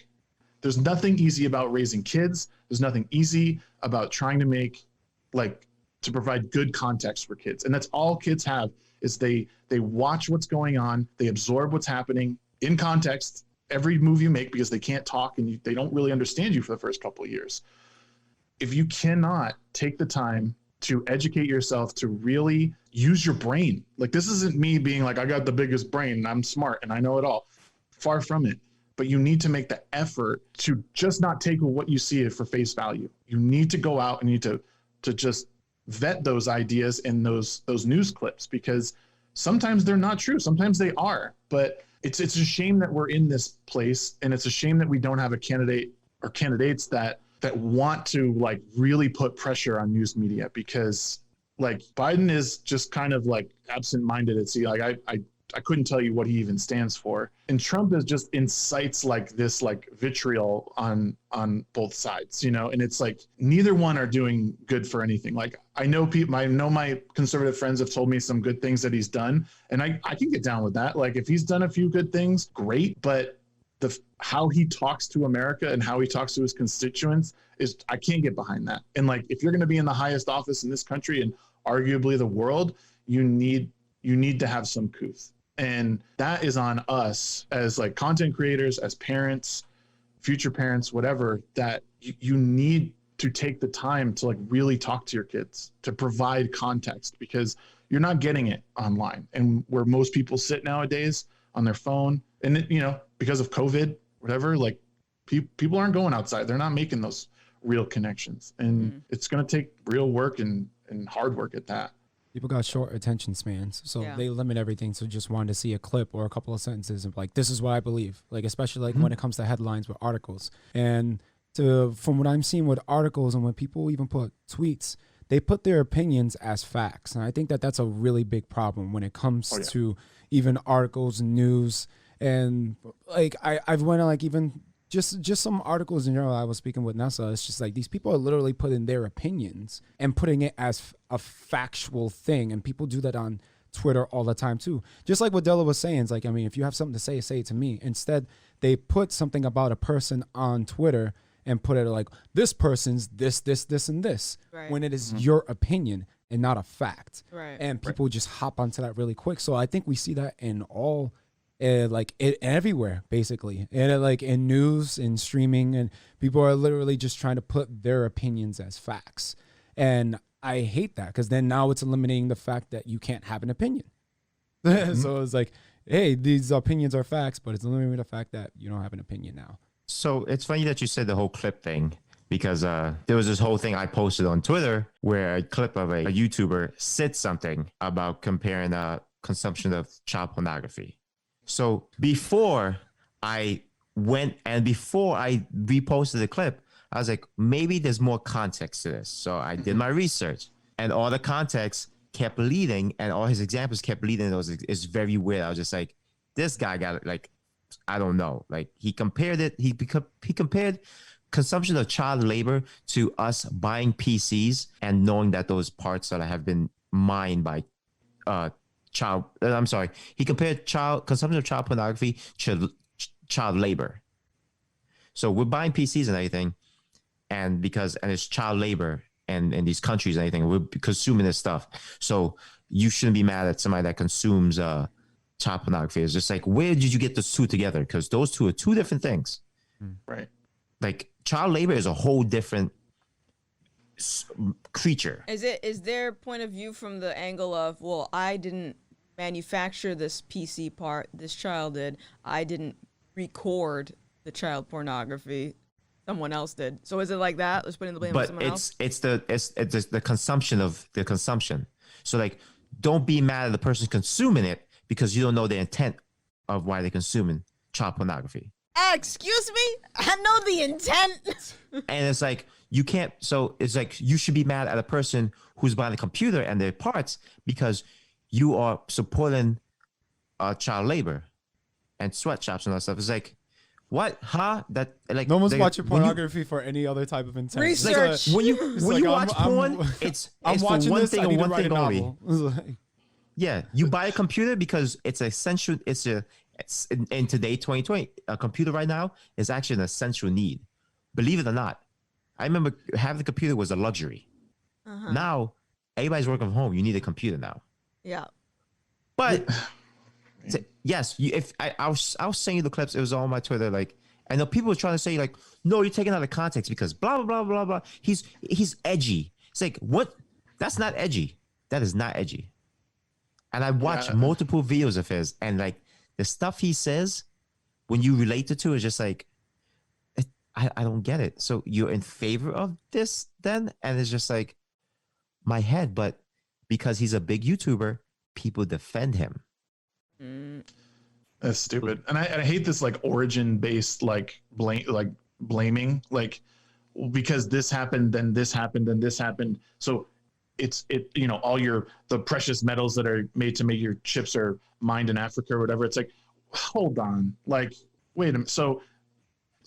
There's nothing easy about raising kids. There's nothing easy about trying to provide good context for kids. And that's all kids have, is they watch what's going on. They absorb what's happening in context, every move you make, because they can't talk and they don't really understand you for the first couple of years. If you cannot take the time to educate yourself, to really use your brain, like, this isn't me being like, I got the biggest brain and I'm smart and I know it all. Far from it. But you need to make the effort to just not take what you see for face value. You need to go out and you need to just vet those ideas in those news clips, because sometimes they're not true. Sometimes they are, but it's a shame that we're in this place, and it's a shame that we don't have a candidate or candidates that want to like really put pressure on news media, because like Biden is just kind of like absent-minded at sea. Like I couldn't tell you what he even stands for, and Trump is just incites like this like vitriol on both sides, you know. And it's like neither one are doing good for anything. Like I know my conservative friends have told me some good things that he's done, and I can get down with that. Like if he's done a few good things, great, but how he talks to America and how he talks to his constituents is, I can't get behind that. And like if you're going to be in the highest office in this country and arguably the world, you need to have some couth. And that is on us as like content creators, as parents, future parents, whatever, that you need to take the time to like really talk to your kids, to provide context, because you're not getting it online. And where most people sit nowadays on their phone, and it, you know, because of COVID, whatever, like people aren't going outside. They're not making those real connections. And it's going to take real work and hard work at that. People got short attention spans, so they limit everything to just wanting to see a clip or a couple of sentences of like, this is what I believe. Like, especially like when it comes to headlines with articles. And from what I'm seeing with articles and when people even put tweets, they put their opinions as facts. And I think that that's a really big problem when it comes to even articles, news. And like, I've went on like even just some articles in general. I was speaking with Nessa. It's just like these people are literally putting their opinions and putting it as a factual thing. And people do that on Twitter all the time too. Just like what Dela was saying, it's like, I mean, if you have something to say it to me. Instead, they put something about a person on Twitter and put it like, this person's this, and this, when it is your opinion and not a fact. Right. And people just hop onto that really quick. So I think we see that in all everywhere basically, and like in news and streaming, and people are literally just trying to put their opinions as facts. And I hate that, because then now it's eliminating the fact that you can't have an opinion. So it's like, hey, these opinions are facts, but it's eliminating the fact that you don't have an opinion now. So it's funny that you said the whole clip thing, because there was this whole thing I posted on Twitter where a clip of a YouTuber said something about comparing consumption of child pornography. So before I reposted the clip, I was like, maybe there's more context to this. So I did my research, and all the context kept leading, and all his examples kept leading. It's very weird. I was just like, this guy got like, I don't know. Like he compared it. He compared consumption of child labor to us buying PCs and knowing that those parts that have been mined by he compared consumption of child pornography to child labor. So we're buying PCs and everything, and it's child labor and in these countries and everything, we're consuming this stuff. So you shouldn't be mad at somebody that consumes child pornography. It's just like, where did you get those two together? Because those two are two different things. Right. Like child labor is a whole different creature. Is their point of view from the angle of, well, I didn't manufacture this PC part, this child did. I didn't record the child pornography, someone else did. So is it like that? Let's put in the blame on someone else. It's the consumption of the consumption. So like, don't be mad at the person consuming it because you don't know the intent of why they're consuming child pornography. Excuse me? I know the intent. And it's like, you can't. So it's like, you should be mad at a person who's buying a computer and their parts because you are supporting child labor and sweatshops and all that stuff. It's like, what? Huh? That like no one's watching pornography for any other type of intent. Research. Like, when you watch porn, it's watching for one this, thing I and need to one write thing a only. novel. Yeah, you buy a computer because it's essential. It's in today 2020, a computer right now is actually an essential need. Believe it or not, I remember having a computer was a luxury. Now everybody's working from home. You need a computer now. Yeah. But yes, I was saying the clips. It was on my Twitter. Like, I know people were trying to say like, no, you're taking out of context because blah blah blah blah blah. He's edgy. It's like, what? That's not edgy. That is not edgy. And I watched multiple videos of his, and like the stuff he says, when you relate it to, is just like, I don't get it. So you're in favor of this then? And it's just like, my head, but because he's a big YouTuber, people defend him. That's stupid. And I hate this like origin based like blaming, like because this happened, then this happened, then this happened. So all the precious metals that are made to make your chips are mined in Africa or whatever. It's like, hold on, like, wait a minute. So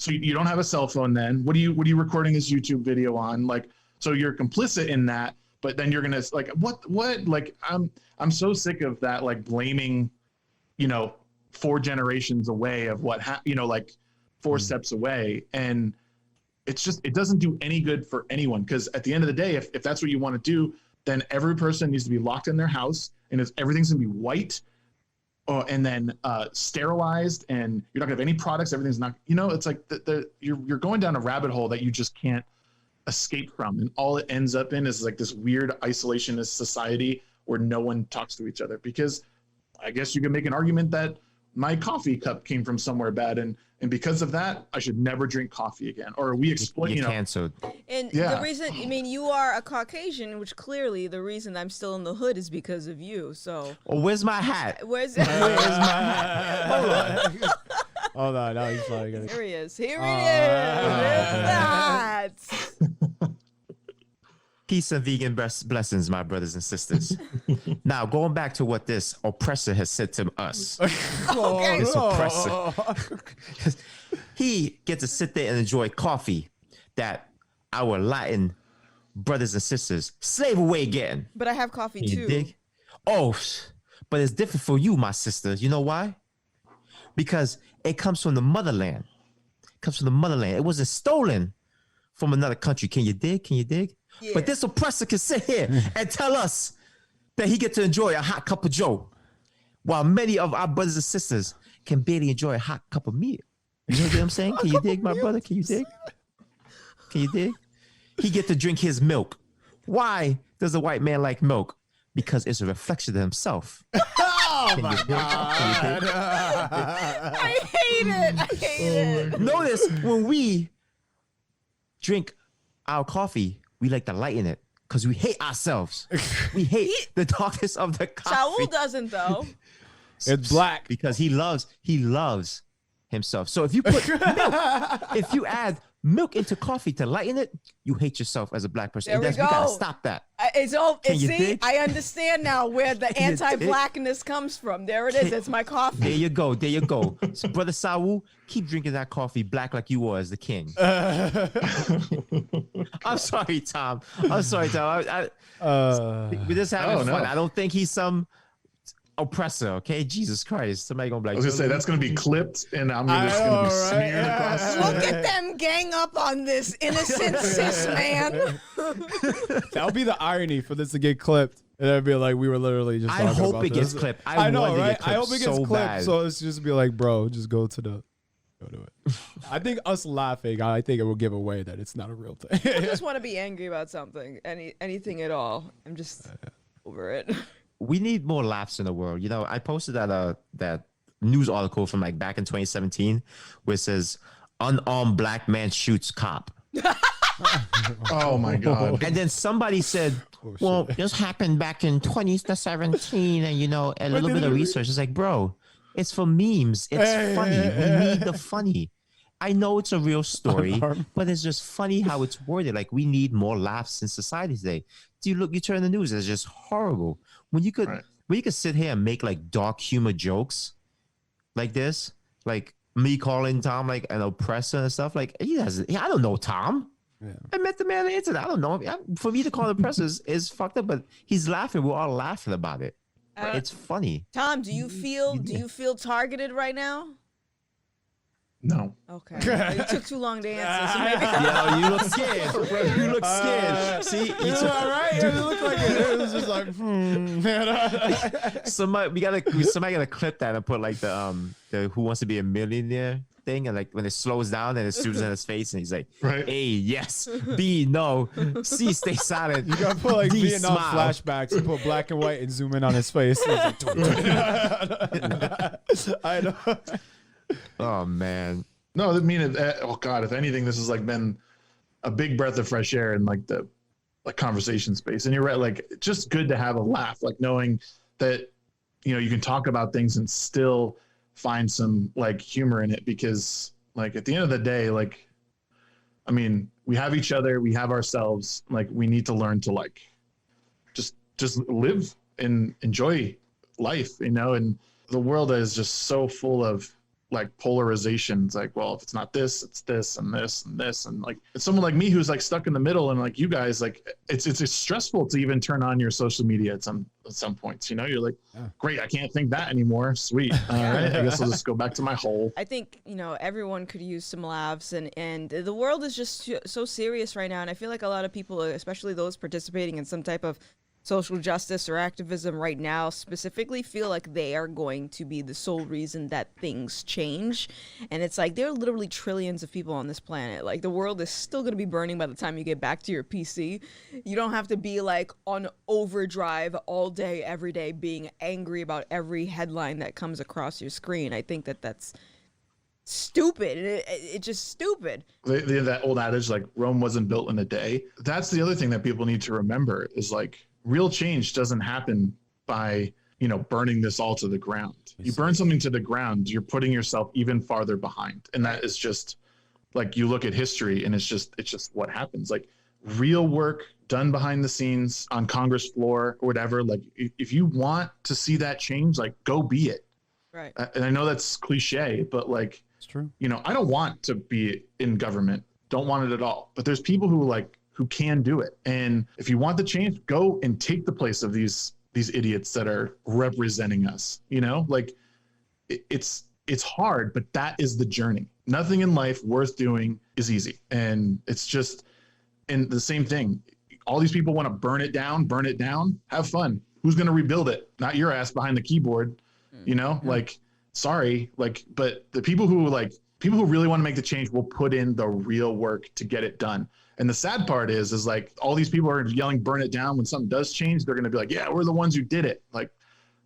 you don't have a cell phone then. What are you recording this YouTube video on? Like, so you're complicit in that, but then you're gonna like what? Like I'm so sick of that, like blaming, 4 generations away of what like 4 steps away. And it's just, it doesn't do any good for anyone. Because at the end of the day, if that's what you want to do, then every person needs to be locked in their house and everything's gonna be white. And then sterilized, and you're not gonna have any products. Everything's not, it's like you're going down a rabbit hole that you just can't escape from, and all it ends up in is like this weird isolationist society where no one talks to each other. Because I guess you can make an argument that my coffee cup came from somewhere bad, and because of that, I should never drink coffee again. Or we exploit, You're canceled. And Yeah. the reason, you are a Caucasian, which clearly the reason I'm still in the hood is because of you. So Oh, where's my hat? where's Where's my hat? Hold on. Hold on, now he's probably gonna. Here he is. Here he is. It's that. Peace and vegan blessings, my brothers and sisters. Now, going back to what this oppressor has said to us. This oppressor. He gets to sit there and enjoy coffee that our Latin brothers and sisters slave away getting. But I have coffee You too. dig? Oh, but it's different for you, my sisters. You know why? Because it comes from the motherland. It comes from the motherland. It wasn't stolen from another country. Can you dig? Can you dig? Yeah. But this oppressor can sit here and tell us that he get to enjoy a hot cup of joe, while many of our brothers and sisters can barely enjoy a hot cup of meal. You know what I'm saying? Can you dig, my brother? Can you dig? Can you dig? He get to drink his milk. Why does a white man like milk? Because it's a reflection of himself. Oh Can my you dig? god! I hate it. I hate it. Notice when we drink our coffee, we like to lighten it because we hate ourselves. We hate the darkness of the coffee. Saul doesn't though. It's black. Because he loves himself. So if you put milk, if you add milk into coffee to lighten it, you hate yourself as a black person. There we We gotta go. stop that. It's all. Can you See, dig? I understand now where the Can you dig? anti-blackness comes from. There it is. It's my There coffee. you go. There you go. So Brother Saul, keep drinking that coffee black like you were as the king. I'm sorry, Tom. I'm sorry, Tom. We're just having Oh, fun. no. I don't think he's some oppressor, okay? Jesus Christ. Somebody gonna be like, I was gonna say that's gonna be clipped, and I'm just gonna be smeared across. Look at them gang up on this innocent cis man. That would be the irony for this to get clipped. And it'd be like we were literally just. I talking hope about it gets this. clipped. I know, want it to right? get I hope it clipped gets so clipped. bad. So it's just be like, bro, just go to it. I think us laughing, I think it will give away that it's not a real I thing. just want to be angry about something, anything at all. I'm just over it. We need more laughs in the world. You know, I posted that news article from like back in 2017 where it says unarmed black man shoots cop. Oh my god! And then somebody said, well, this happened back in 2017 and, you know, a little bit of research. It's like, bro, it's for memes. It's funny. We need the funny. I know it's a real story, but it's just funny how it's worded. Like, we need more laughs in society today. Do you turn the news, it's just horrible. When you could sit here and make like dark humor jokes like this, like me calling Tom like an oppressor and stuff, like I don't know Tom. Yeah. I met the man on the internet. I don't know. For me to call him oppressor is fucked up, but he's laughing. We're all laughing about it. It's funny. Tom, do you feel targeted right now? No. Okay. It took too long to answer. So maybe Yo, you look scared. You look scared. See, you all right. It looked like it was just like. somebody gotta clip that and put like the Who Wants to Be a Millionaire thing, and like when it slows down and it zooms in his face and he's like, Right. A, yes, B, no, C, stay silent. You gotta put like D, Vietnam smile. flashbacks and put black and white and zoom in on his face. I know. Oh man. No, I mean, oh god, if anything, this has like been a big breath of fresh air in like the conversation space. And you're right, like it's just good to have a laugh, like knowing that you can talk about things and still find some like humor in it, because like at the end of the day, like, I mean, we have each other, we have ourselves, like we need to learn to like just live and enjoy life, you know. And the world is just so full of like polarizations, like, well, if it's not this, it's this and this and this, and like it's someone like me who's like stuck in the middle, and like you guys, like it's stressful to even turn on your social media at some points, you know. You're like, great, I can't think that anymore, sweet, all right, I guess I'll just go back to my hole. I think, you know, everyone could use some laughs, and the world is just so serious right now, and I feel like a lot of people, especially those participating in some type of social justice or activism right now, specifically feel like they are going to be the sole reason that things change. And it's like there are literally trillions of people on this planet. Like the world is still going to be burning by the time you get back to your PC. You don't have to be like on overdrive all day, every day, being angry about every headline that comes across your screen. I think that that's stupid. It's just stupid. That old adage, like Rome wasn't built in a day. That's the other thing that people need to remember, is like real change doesn't happen by, you know, burning this all to the ground. You burn something to the ground, you're putting yourself even farther behind. And that is just like, you look at history and it's just what happens. Like real work done behind the scenes on Congress floor or whatever. Like if you want to see that change, like go be it. Right. And I know that's cliche, but like, It's true. You know, I don't want to be in government. Don't want it at all. But there's people who can do it. And if you want the change, go and take the place of these idiots that are representing us. You know, like it's hard, but that is the journey. Nothing in life worth doing is easy. And it's just, and the same thing. All these people want to burn it down, have fun. Who's going to rebuild it? Not your ass behind the keyboard, you know, like, sorry, like, but the people who really want to make the change will put in the real work to get it done. And the sad part is like all these people are yelling, burn it down. When something does change, they're going to be like, yeah, we're the ones who did it. Like,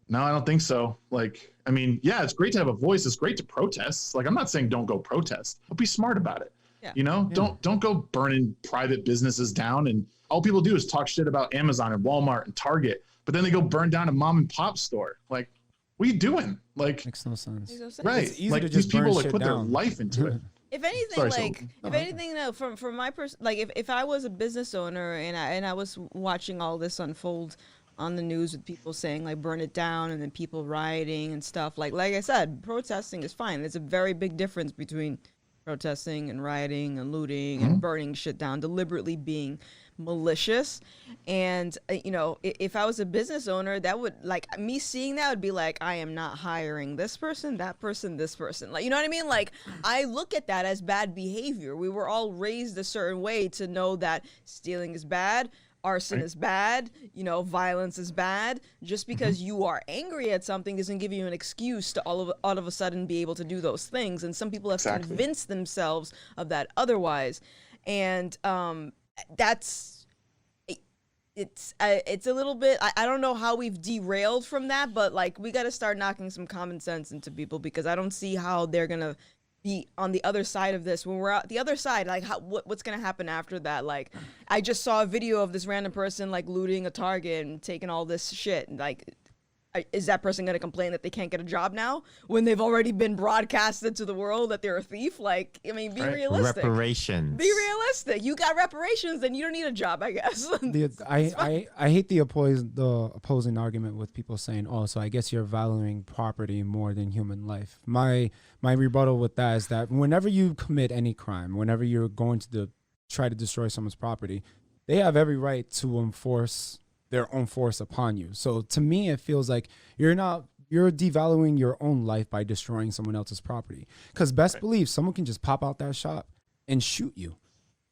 no, I don't think so. Like, I mean, yeah, it's great to have a voice. It's great to protest. Like, I'm not saying don't go protest, but be smart about it. Yeah. You know, don't go burning private businesses down. And all people do is talk shit about Amazon and Walmart and Target, but then they go burn down a mom and pop store. Like, what are you doing? Like, Makes no sense. right. It's easy like to these just people burn like shit put their down. life into it. If anything, Sorry, like, so- if anything, no, from my like, if I was a business owner and I was watching all this unfold on the news with people saying like burn it down and then people rioting and stuff, like I said, protesting is fine. There's a very big difference between protesting and rioting and looting and burning shit down, deliberately being malicious. And you know, if I was a business owner, that would, like, me seeing that would be like, I am not hiring this person, that person, this person. Like, you know what I mean? Like, I look at that as bad behavior. We were all raised a certain way to know that stealing is bad, arson is bad, you know, violence is bad. Just because you are angry at something doesn't give you an excuse to all of a sudden be able to do those things. And some people have convinced themselves of that otherwise. And it's a little bit, I don't know how we've derailed from that, but like we got to start knocking some common sense into people, because I don't see how they're gonna be on the other side of this when we're out the other side. Like, what's gonna happen after that? Like, I just saw a video of this random person like looting a Target and taking all this shit, and like, is that person going to complain that they can't get a job now when they've already been broadcasted to the world that they're a thief? Like, I mean, be realistic. Reparations. Be realistic. You got reparations, then you don't need a job, I guess. I hate the opposing argument with people saying, oh, so I guess you're valuing property more than human life. My rebuttal with that is that whenever you commit any crime, whenever you're going to try to destroy someone's property, they have every right to enforce their own force upon you. So to me, it feels like you're devaluing your own life by destroying someone else's property. Because best believe someone can just pop out that shop and shoot you.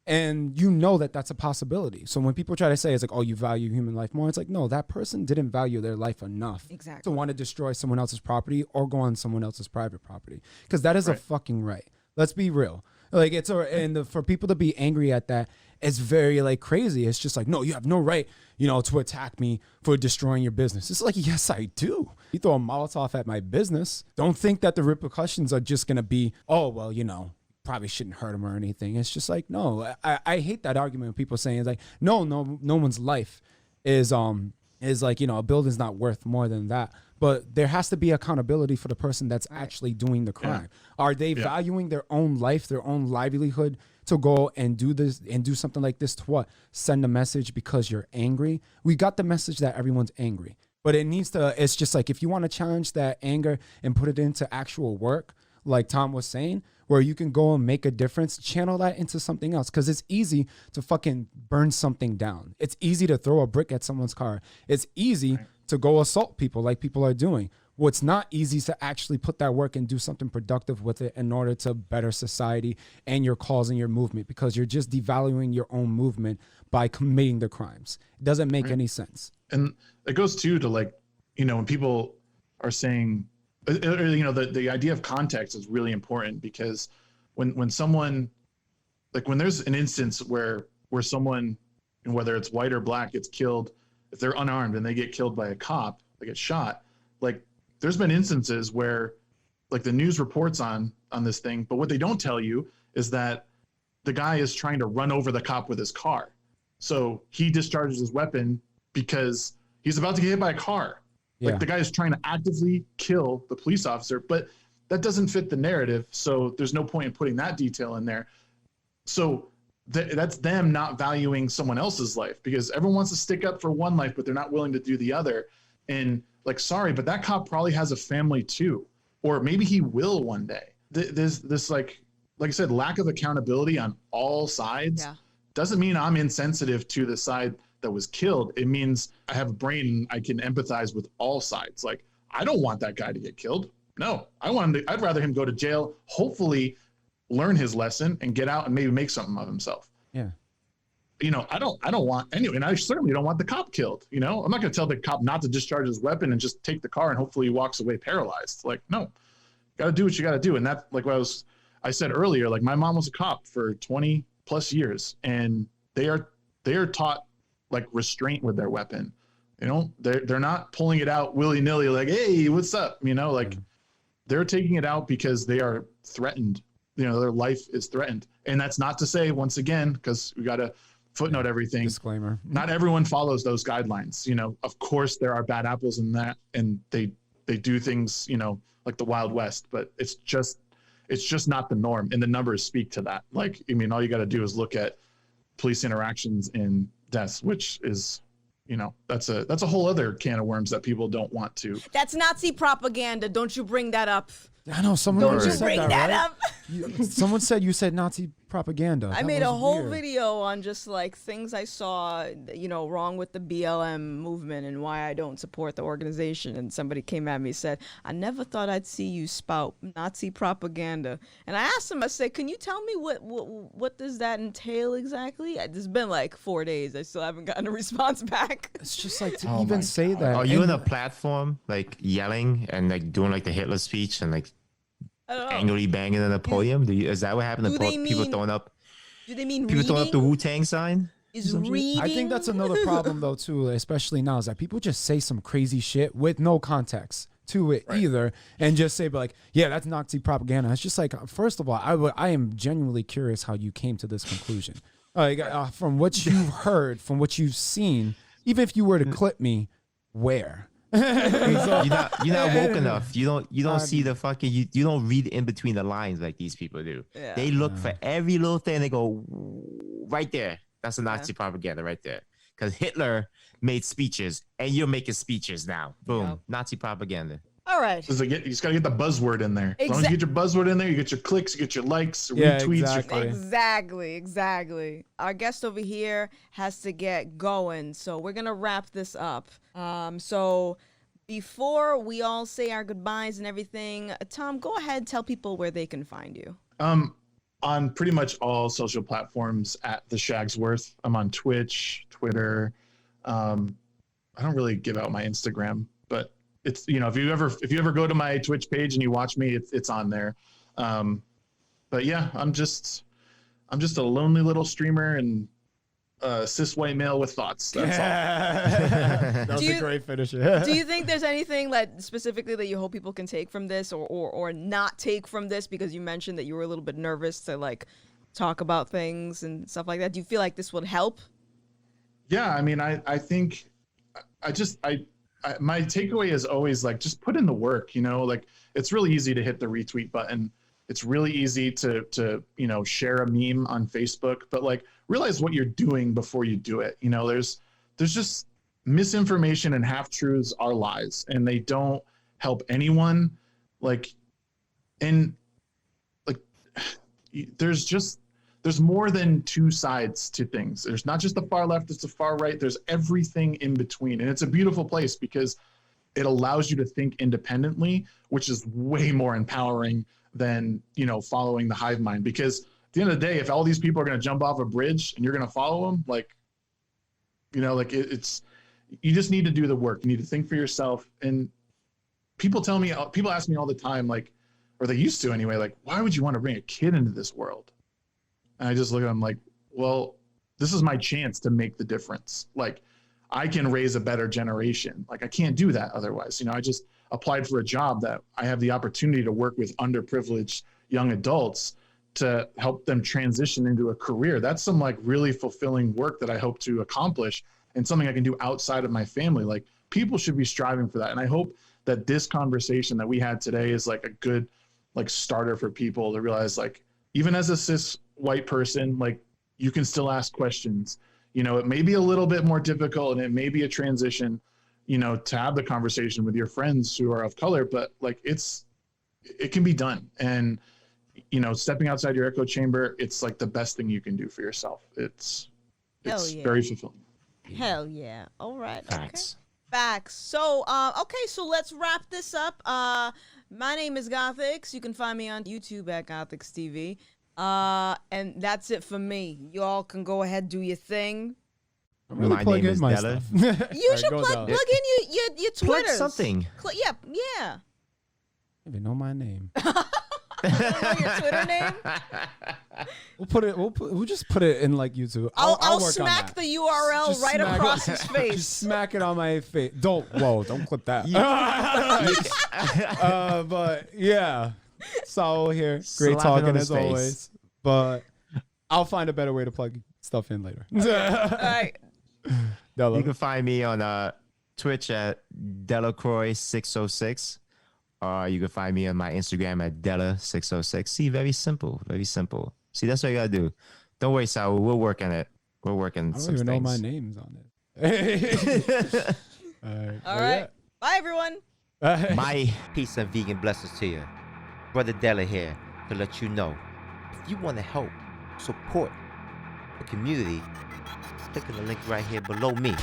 And you know that that's a possibility. So when people try to say it's like, oh, you value human life more, it's like, no, that person didn't value their life enough to want to destroy someone else's property or go on someone else's private property. Because that is a fucking right. Let's be real. Like, for people to be angry at that, it's very like crazy. It's just like, no, you have no right, you know, to attack me for destroying your business. It's like, yes, I do. You throw a Molotov at my business, don't think that the repercussions are just going to be, oh, well, you know, probably shouldn't hurt him or anything. It's just like, no, I hate that argument when people saying it's like, no one's life is like, you know, a building's not worth more than that. but there has to be accountability for the person that's actually doing the crime. Are they valuing their own life, their own livelihood to go and do this and do something like this to what? Send a message because you're angry? We got the message that everyone's angry, but it's just like, if you want to challenge that anger and put it into actual work, like Tom was saying, where you can go and make a difference, channel that into something else. Because it's easy to fucking burn something down. It's easy to throw a brick at someone's car. It's easy to go assault people like people are doing. What's not easy is to actually put that work and do something productive with it in order to better society and your cause and your movement, because you're just devaluing your own movement by committing the crimes. It doesn't make any sense. And it goes too to, like, when people are saying, the idea of context is really important, because when someone, like, when there's an instance where someone, whether it's white or black, gets killed, if they're unarmed and they get killed by a cop, they get shot, like, there's been instances where, like, the news reports on this thing, but what they don't tell you is that the guy is trying to run over the cop with his car. So he discharges his weapon because he's about to get hit by a car. Like, the guy is trying to actively kill the police officer, but that doesn't fit the narrative. So there's no point in putting that detail in there. So that's them not valuing someone else's life, because everyone wants to stick up for one life, but they're not willing to do the other. And, like, sorry, but that cop probably has a family too, or maybe he will one day. There's this, like I said, lack of accountability on all sides. Doesn't mean I'm insensitive to the side that was killed. It means I have a brain and I can empathize with all sides. Like, I don't want that guy to get killed. No, I'd rather him go to jail, hopefully learn his lesson and get out and maybe make something of himself. Yeah. I don't want anyway, and I certainly don't want the cop killed. I'm not going to tell the cop not to discharge his weapon and just take the car and hopefully he walks away paralyzed. Like, no, got to do what you got to do. And that, like what I said earlier, like, my mom was a cop for 20 plus years, and they are taught, like, restraint with their weapon. They're not pulling it out willy-nilly, like, hey, what's up? They're taking it out because they are threatened. Their life is threatened. And that's not to say, once again, because we got to footnote everything. Disclaimer. Not everyone follows those guidelines. Of course there are bad apples in that, and they do things, like the Wild West, but it's just not the norm. And the numbers speak to that. Like, all you got to do is look at police interactions in deaths, which is, that's a whole other can of worms that people don't want to. That's Nazi propaganda. Don't you bring that up. I know someone Don't you said bring that right? up. Someone said you said Nazi propaganda. I That made a was whole weird. video on just, like, things I saw, wrong with the BLM movement and why I don't support the organization. And somebody came at me and said, I never thought I'd see you spout Nazi propaganda. And I asked him, I said, can you tell me what does that entail exactly? It's been like 4 days. I still haven't gotten a response back. It's just like to even say that. Are you and- on a platform, like, yelling and, like, doing, like, the Hitler speech and, like, I don't know. angrily banging on the podium? Is that what happened? Do they People mean throwing up Do they mean people throwing up the reading? Wu-Tang sign? Is reading? I think that's another problem though too, especially now, is that people just say some crazy shit with no context to it either, and just say, but like, yeah, that's Nazi propaganda. It's just like, first of all, I am genuinely curious how you came to this conclusion. Like, from what you've heard, from what you've seen, even if you were to clip me, where? You're not woke enough. You don't see the fucking you don't read in between the lines like these people do. Yeah. They look for every little thing. They go right there. That's a Nazi propaganda right there. Because Hitler made speeches, and you're making speeches now. Boom, Yep. Nazi propaganda. All right. You just got to get the buzzword in there. As long as you get your buzzword in there, you get your clicks, you get your likes, Yeah, retweets. exactly. Exactly. Our guest over here has to get going, so we're gonna wrap this up. So before we all say our goodbyes and everything, Tom, go ahead, tell people where they can find you. On pretty much all social platforms at the Shagsworth. I'm on Twitch, Twitter. I don't really give out my Instagram, but it's, if you ever go to my Twitch page and you watch me, it's on there. But yeah, I'm just a lonely little streamer and cis white male with thoughts. That's all. That was Do a you- great finisher. Do you think there's anything that specifically that you hope people can take from this or not take from this, because you mentioned that you were a little bit nervous to, like, talk about things and stuff like that? Do you feel like this would help? Yeah, I mean, I think my takeaway is always like, just put in the work, you know, like it's really easy to hit the retweet button. It's really easy to, you know, share a meme on Facebook, but like realize what you're doing before you do it. You know, there's just misinformation and half truths are lies, and they don't help anyone. Like, and like, there's more than two sides to things. There's not just the far left, it's the far right. There's everything in between. And it's a beautiful place because it allows you to think independently, which is way more empowering than, you know, following the hive mind. Because at the end of the day, if all these people are going to jump off a bridge and you're going to follow them, like, you know, like it's, you just need to do the work. You need to think for yourself. And people ask me all the time, like, or they used to anyway, like, why would you want to bring a kid into this world? And I just look at them like, well, this is my chance to make the difference. Like, I can raise a better generation. Like, I can't do that otherwise. You know, I just applied for a job that I have the opportunity to work with underprivileged young adults to help them transition into a career. That's some like really fulfilling work that I hope to accomplish, and something I can do outside of my family. Like, people should be striving for that. And I hope that this conversation that we had today is like a good like starter for people to realize, like, even as a cis white person, like, you can still ask questions. You know, it may be a little bit more difficult and it may be a transition, you know, to have the conversation with your friends who are of color, but like it can be done. And, you know, stepping outside your echo chamber, it's like the best thing you can do for yourself. It's yeah. very fulfilling. Hell yeah. All right. Facts. Okay. Facts. So, okay, so let's wrap this up. My name is Gothix. You can find me on YouTube at Gothix TV. And that's it for me. Y'all can go ahead, do your thing. I'm really My plugging name is my Dela. stuff. You should plug in your Plug Twitters. something. Yeah. I don't even know my name. You don't know your Twitter name? We'll just put it in like YouTube. I'll work on smack that. the URL Just right smack across it. his face. Just smack it on my face. Don't clip that. But yeah, Saul here. Great Slap it talking on as his face. always. But I'll find a better way to plug stuff in later. All right. Dela. You can find me on Twitch at Delacroix606. You can find me on my Instagram at Dela606. See, very simple. Very simple. See, that's what you gotta do. Don't worry, Saul. We'll work on it. We're working I don't some even things. know my name's on it. All right. Bye, everyone. My Peace and vegan blessings to you. Brother Dela here to let you know, if you want to help support the community, click on the link right here below me.